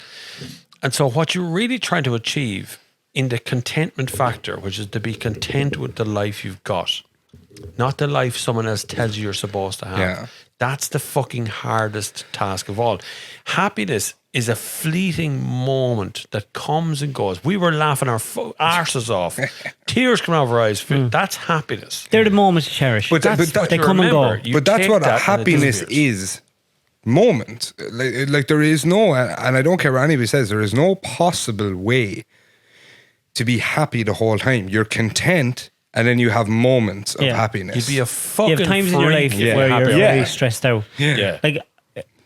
And so what you're really trying to achieve in the contentment factor, which is to be content with the life you've got, not the life someone else tells you you're supposed to have. That's the fucking hardest task of all. Happiness is a fleeting moment that comes and goes. We were laughing our arses off. Tears come out of our eyes. That's happiness. They're the moments to cherish. But they come and go. But that's what happiness is. Moment. Like there is no, and I don't care what anybody says, there is no possible way to be happy the whole time. You're content, and then you have moments of happiness. You'd be a fucking you have times in your life where you're very stressed out. Like,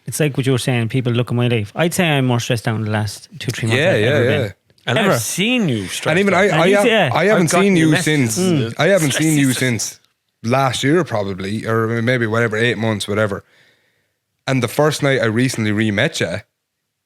it's like what you were saying, people look at my life. I'd say I'm more stressed out in the last 2-3 months. Been. And I've seen you stressed and even out. I haven't seen you since I haven't seen you since last year probably, or maybe whatever, 8 months, whatever. And the first night I recently re-met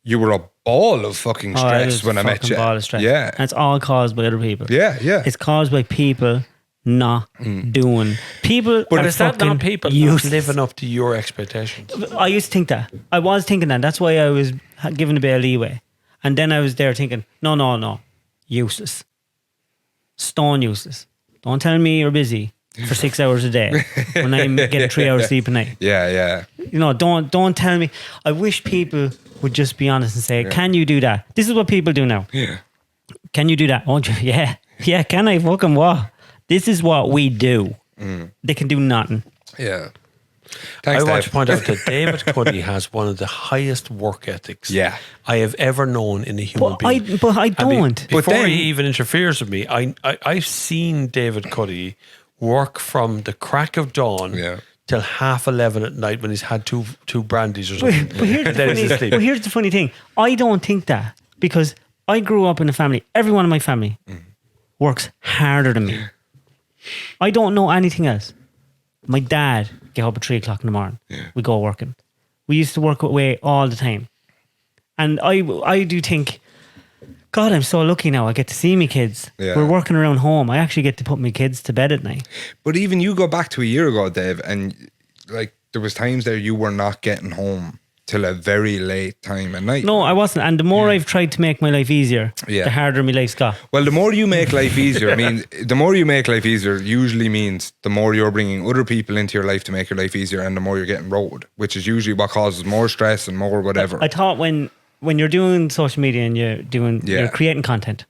you were a ball of fucking stress when I met you. Ball of stress. Yeah. And it's all caused by other people. Yeah. It's caused by people not doing. People, but is that not people not living up to your expectations? I used to think that. I was thinking that. That's why I was given a bit of leeway. And then I was there thinking, no. Useless. Stone useless. Don't tell me you're busy for 6 hours a day when I'm getting 3 hours sleep a night. Yeah. You know, don't tell me. I wish people would just be honest and say, can you do that? This is what people do now. Yeah. Can you do that? Oh, yeah. Yeah, can I fucking what? This is what we do. They can do nothing. Yeah. Thanks, I want Dave. to point out that David Cuddy has one of the highest work ethics I have ever known in a human being. But I don't. Before he even interferes with me, I've seen David Cuddy work from the crack of dawn till 11:30 at night when he's had two brandies or something. But here's the funny thing. I don't think that, because I grew up in a family. Everyone in my family works harder than me. I don't know anything else. My dad get up at 3 o'clock in the morning. We go working. We used to work away all the time. And I do think, God, I'm so lucky now. I get to see my kids. We're working around home. I actually get to put my kids to bed at night. But even you go back to a year ago, Dave, and like there was times there you were not getting home till a very late time at night. No, I wasn't. And the more I've tried to make my life easier, the harder my life's got. Well, the more you make life easier, the more you make life easier usually means the more you're bringing other people into your life to make your life easier, and the more you're getting rolled, which is usually what causes more stress and more whatever. I thought when you're doing social media and you're creating content,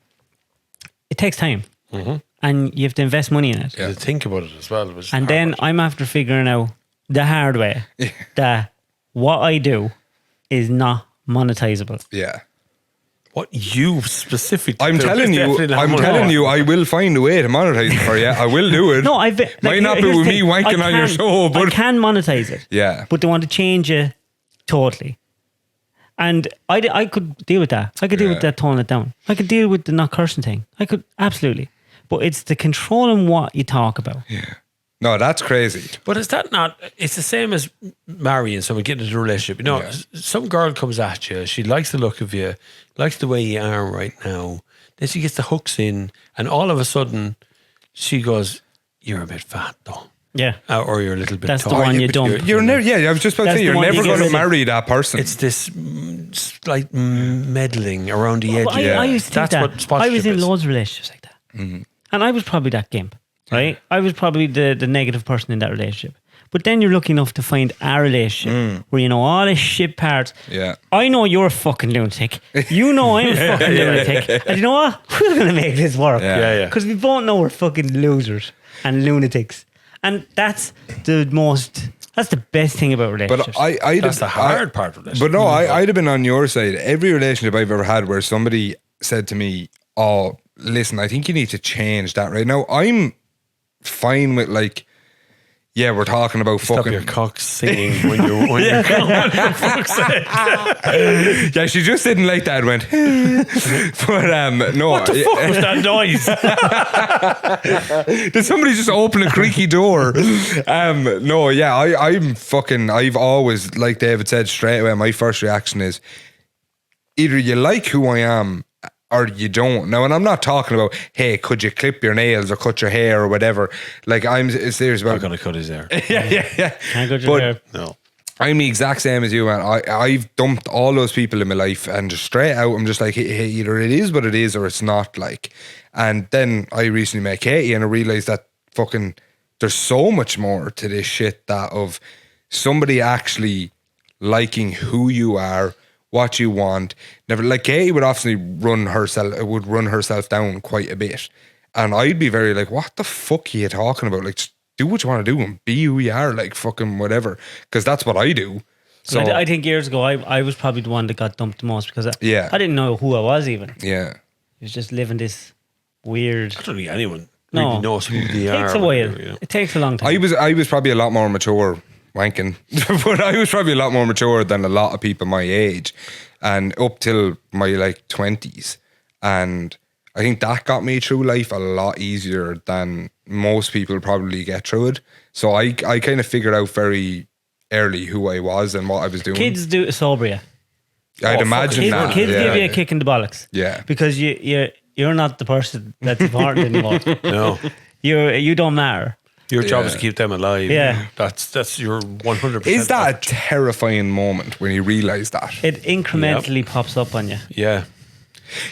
it takes time. Mm-hmm. And you have to invest money in it. Yeah. To think about it as well. And then I'm after figuring out the hard way that what I do is not monetizable. Yeah. What you specifically I'm telling you, I will find a way to monetize it for you. I will do it. No, might not be with me wanking on your show, but I can monetize it. Yeah. But they want to change it totally. And I could deal with that. I could deal with that, tone it down. I could deal with the not cursing thing. I could, absolutely. But it's the controlling what you talk about. Yeah. No, that's crazy. But is that not, it's the same as marrying someone, getting into a relationship. You know, some girl comes at you, she likes the look of you, likes the way you are right now. Then she gets the hooks in, and all of a sudden, she goes, "You're a bit fat though." Yeah. Or you're a little bit That's tall. the one you dump. You're never, I was just about to say, you're never going to marry that person. It's this slight meddling around the edge. I used to think That's what sponsorship I was in is. loads of relationships like that. Mm-hmm. And I was probably that gimp, right? I was probably the negative person in that relationship. But then you're lucky enough to find a relationship where you know all the shit parts. Yeah. I know you're a fucking lunatic. You know I'm a fucking lunatic. And you know what? We're going to make this work. Yeah. Because we both know we're fucking losers and lunatics. And that's the best thing about relationships. But that's the hard part of this. But no, I'd have been on your side. Every relationship I've ever had where somebody said to me, "Oh, listen, I think you need to change that right now." I'm fine with like, yeah, we're talking about Stop fucking your cock singing when you're going, for fuck's sake. Yeah, she just didn't like that. Went, but no. What the fuck was that noise? Did somebody just open a creaky door? No, yeah, I've always, like David said straight away, my first reaction is either you like who I am or you don't. Now, and I'm not talking about, hey, could you clip your nails or cut your hair or whatever. Like, I'm serious about... I'm going to cut his hair. yeah. Can't cut your hair. No. I'm the exact same as you, man. I've dumped all those people in my life and just straight out, I'm just like, hey, either it is what it is or it's not, like. And then I recently met Katie and I realised that fucking there's so much more to this shit that of somebody actually liking who you are, what you want. Never, like Katie would often run herself down quite a bit, and I'd be very like, what the fuck are you talking about? Like, just do what you want to do and be who you are, like fucking whatever, because that's what I do. So I think years ago I was probably the one that got dumped the most because I didn't know who I was even. Yeah, I was just living this weird. I don't think anyone really knows who they are. It takes a while. It takes a long time. I was probably a lot more mature wanking, but I was probably a lot more mature than a lot of people my age, and up till my like 20s, and I think that got me through life a lot easier than most people probably get through it. So I kind of figured out very early who I was and what I was doing. Kids do it sober you. I'd imagine that. Kids give you a kick in the bollocks. Yeah, because you're not the person that's important anymore. No, you don't matter. Your job is to keep them alive. Yeah. That's your 100%. Is that a terrifying moment when you realise that? It incrementally pops up on you. Yeah.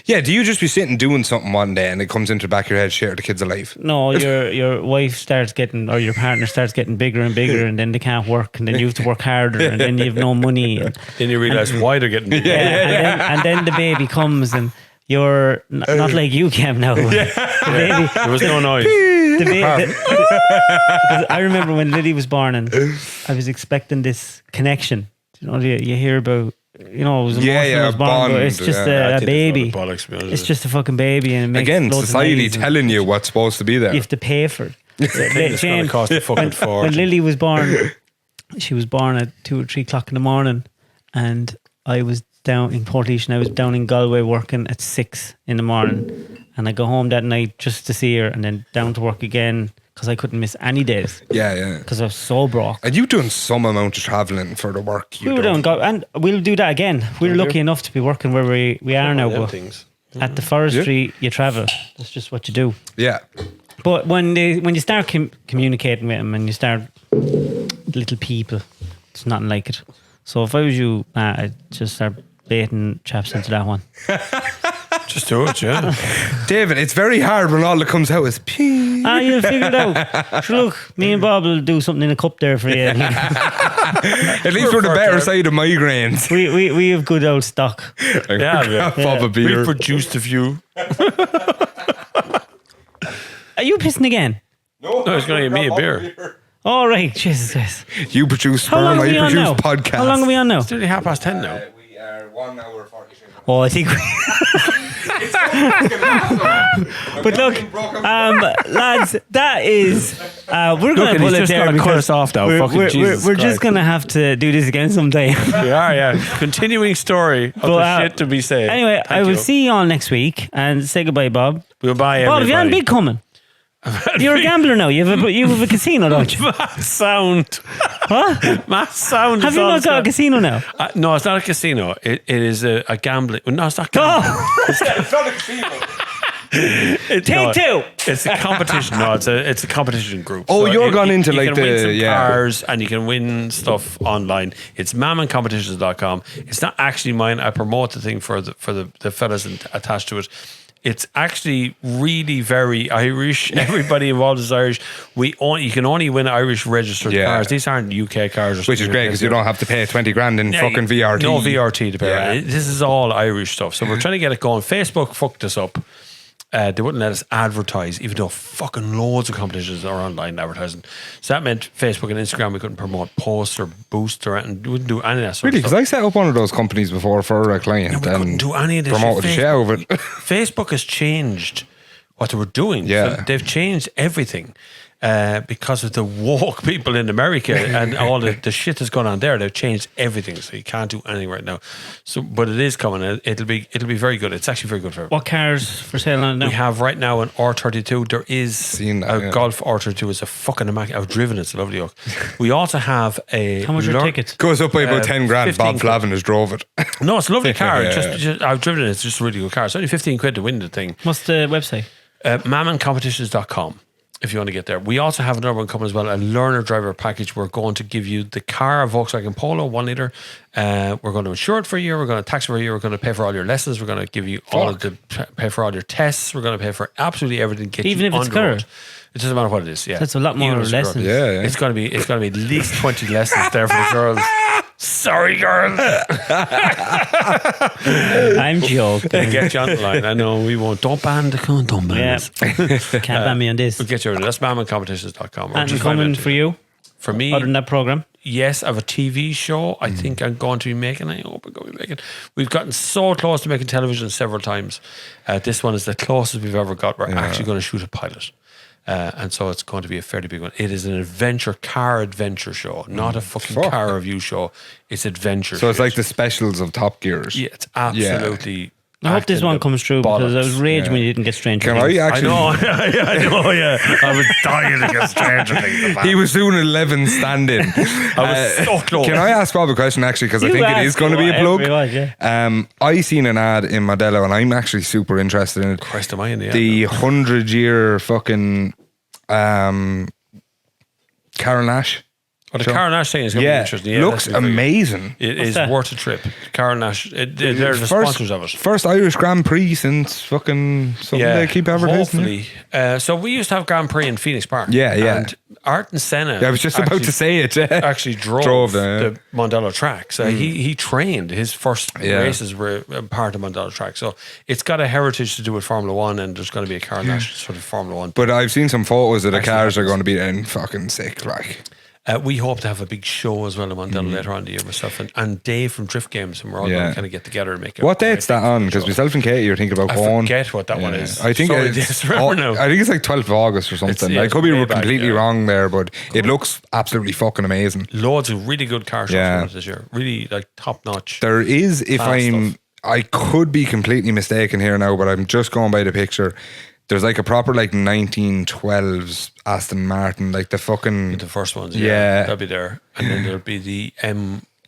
Yeah, do you just be sitting doing something one day and it comes into the back of your head, shit, are the kids alive? No, your wife starts getting, or your partner starts getting bigger and bigger, and then they can't work, and then you have to work harder, and then you have no money. And then you realise why they're getting bigger. And then the baby comes and you're not like you, Cam, now. The baby, there was no noise. I remember when Lily was born and I was expecting this connection. You know, you hear about, you know, it was emotional, was born, bond, but it's just a baby. It's just a fucking baby, and it makes again, loads society of noise telling you what's supposed to be there. You have to pay for it. It's going to cost a fucking fortune. When Lily was born, she was born at 2 or 3 o'clock in the morning, and I was down in Portlaoise, and I was down in Galway working at 6 in the morning, and I go home that night just to see her, and then down to work again because I couldn't miss any days. Yeah. Because I was so broke. And you've done some amount of travelling for the work you were doing, and we'll do that again. We're lucky enough to be working where we are now. But at the forestry, you travel. That's just what you do. Yeah. But when you start communicating with them and you start little people, it's nothing like it. So if I was you, I'd just start baiting chaps into that one. Just do it, yeah. David, it's very hard when all that comes out is pee. You'll figure it out. Sure, look, me and Bob will do something in a cup there for you. At least we're the better side of migraines. We have good old stock. Yeah. Bob a beer. We produced a few. Are you pissing again? No, he's going to give me a beer. All right, Jesus Christ. You produce sperm, I produce podcasts. How long are we on now? It's nearly 10:30 now. We are 1 hour 40. Oh, I think But look, lads, that is we're going to pull it there because cut us off now. We're just going to have to do this again someday. We are, yeah. Continuing story of the shit to be said. Anyway, I will see you all next week and say goodbye, Bob. Goodbye, Bob, everybody. you haven't been coming. You're a gambler now. You have a casino, don't you? Mass sound. Huh? Mass sound. Have you not got a casino now? No, it's not a casino. It is a gambling. No, it's not gambling. It's not a casino. Take two. It's a competition. No, it's a competition group. Oh, so you're gone into you like can win some the cars and you can win stuff online. It's mammoncompetitions.com. It's not actually mine. I promote the thing for the fellas attached to it. It's actually really very Irish. Everybody involved is Irish. You can only win Irish registered cars. These aren't UK cars. Which is great because you don't have to pay 20 grand in fucking VRT. No VRT to pay. Yeah. This is all Irish stuff. So we're trying to get it going. Facebook fucked us up. They wouldn't let us advertise, even though fucking loads of competitions are online advertising. So that meant Facebook and Instagram, we couldn't promote posts or boosts or anything. We wouldn't do any of that sort really? of stuff. Because I set up one of those companies before for a client. No, we couldn't do any of this promoted the shit out of it. Facebook has changed what they were doing. Yeah. So they've changed everything. Because of the woke people in America and all the shit that's going on there, they've changed everything. So you can't do anything right now. So, but it is coming. It'll be very good. It's actually very good for everyone. What cars for sale on it now? We have right now an R32. There is a Golf R32. It's a fucking immaculate. I've driven it. It's a lovely look. We also have a. How much are tickets? Goes up by about 10 grand. Bob Flavin has drove it. No, it's a lovely car. Just I've driven it. It's just a really good car. It's only 15 quid to win the thing. What's the website? mammoncompetitions.com. If you want to get there. We also have another one coming as well, a learner driver package. We're going to give you the car, a Volkswagen Polo, 1 litre. We're going to insure it for a year. We're going to tax it for a year. We're going to pay for all your lessons. We're going to give you pay for all your tests. We're going to pay for absolutely everything. Even if it's car? It doesn't matter what it is. Yeah, that's a lot more lessons. Yeah. It's going to be at least 20 lessons there for the girls. Sorry, girls. I'm joking. Get you on the line. I know we won't. Don't ban the cunt. Don't ban us. Can't ban me on this. We'll get you on. That's mammoncompetitions.com. And coming for you? For me, other than that program? Yes, I have a TV show. I think I'm going to be making. I hope I'm going to be making. We've gotten so close to making television several times. This one is the closest we've ever got. We're actually going to shoot a pilot. And so it's going to be a fairly big one. It is an car adventure show, not a fucking car review show. It's adventure. So it's like the specials of Top Gears. Yeah, it's absolutely. I hope this one comes true because I was raging when you didn't get Stranger Things. I know, yeah. I was dying to get Stranger Things. He was doing 11 stand-in. I was so close. Can I ask Bob a question actually? Because I think it is going to be a plug. I seen an ad in Modelo and I'm actually super interested in it. Christ, am I in the ad? The 100-year fucking Carol Nash. Well, the Carol Nash thing is going to be interesting. Yeah, looks amazing. It is worth a trip. Carol Nash, they're the sponsors of it. First Irish Grand Prix since fucking something they keep advertising. Hopefully. So we used to have Grand Prix in Phoenix Park. Yeah. And Ayrton Senna. I was just about to say it. Actually drove the Mondello track. So he trained. His first races were part of Mondello track. So it's got a heritage to do with Formula One, and there's going to be a Carol Nash sort of Formula One. But I've seen some photos of the cars are going to be then fucking sick, like. We hope to have a big show as well in Mandela later on in the year myself and Dave from Drift Games, and we're all going to kind of get together and make it. What date's that on? Because myself and Katie are thinking about going. I forget what that one is. I think I think it's like 12th of August or something. I could be completely wrong there, but it looks absolutely fucking amazing. Loads of really good car shows this year. Really like top notch. There is, I could be completely mistaken here now, but I'm just going by the picture. There's like a proper like 1912s Aston Martin, like the fucking... The first ones, yeah. They'll be there. And then there'll be the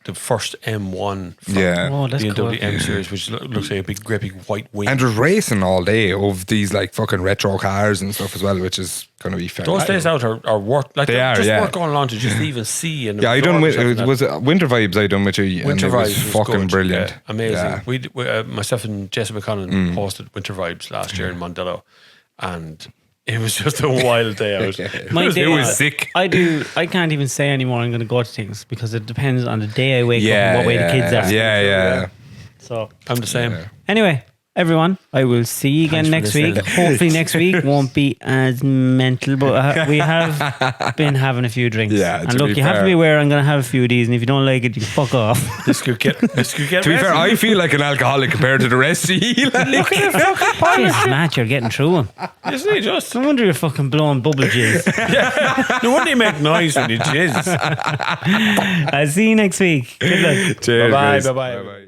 the first M1 from that's BMW cool. M series, which looks like a big, great big white wing. And there's racing all day of these like fucking retro cars and stuff as well, which is going to be fair. Those days out are worth, like, They are, just yeah. worth going along to just even see. And I done was it Winter Vibes I done with you. Winter and it was Vibes fucking good. brilliant. Yeah, amazing. Yeah. We myself and Jessica McConnell hosted Winter Vibes last year in Mondello, and it was just a wild day out. It was sick. I can't even say anymore I'm going to go to things because it depends on the day I wake up and what way the kids are. Yeah. So I'm the same. anyway, everyone, I will see you again Thanks next for week. listening. Hopefully next week won't be as mental, but we have been having a few drinks. Yeah, and to look, be you have to fair. be aware I'm going to have a few of these, and if you don't like it, you fuck off. This could get To be fair, I feel like an alcoholic compared to the rest of you. Like. Jesus, Matt, you're getting through them. Isn't he just? No wonder you're fucking blowing bubble jizz. No wonder you make noise when you jizz. I'll see you next week. Good luck. Cheers, Bye-bye, guys. bye-bye. Bye-bye.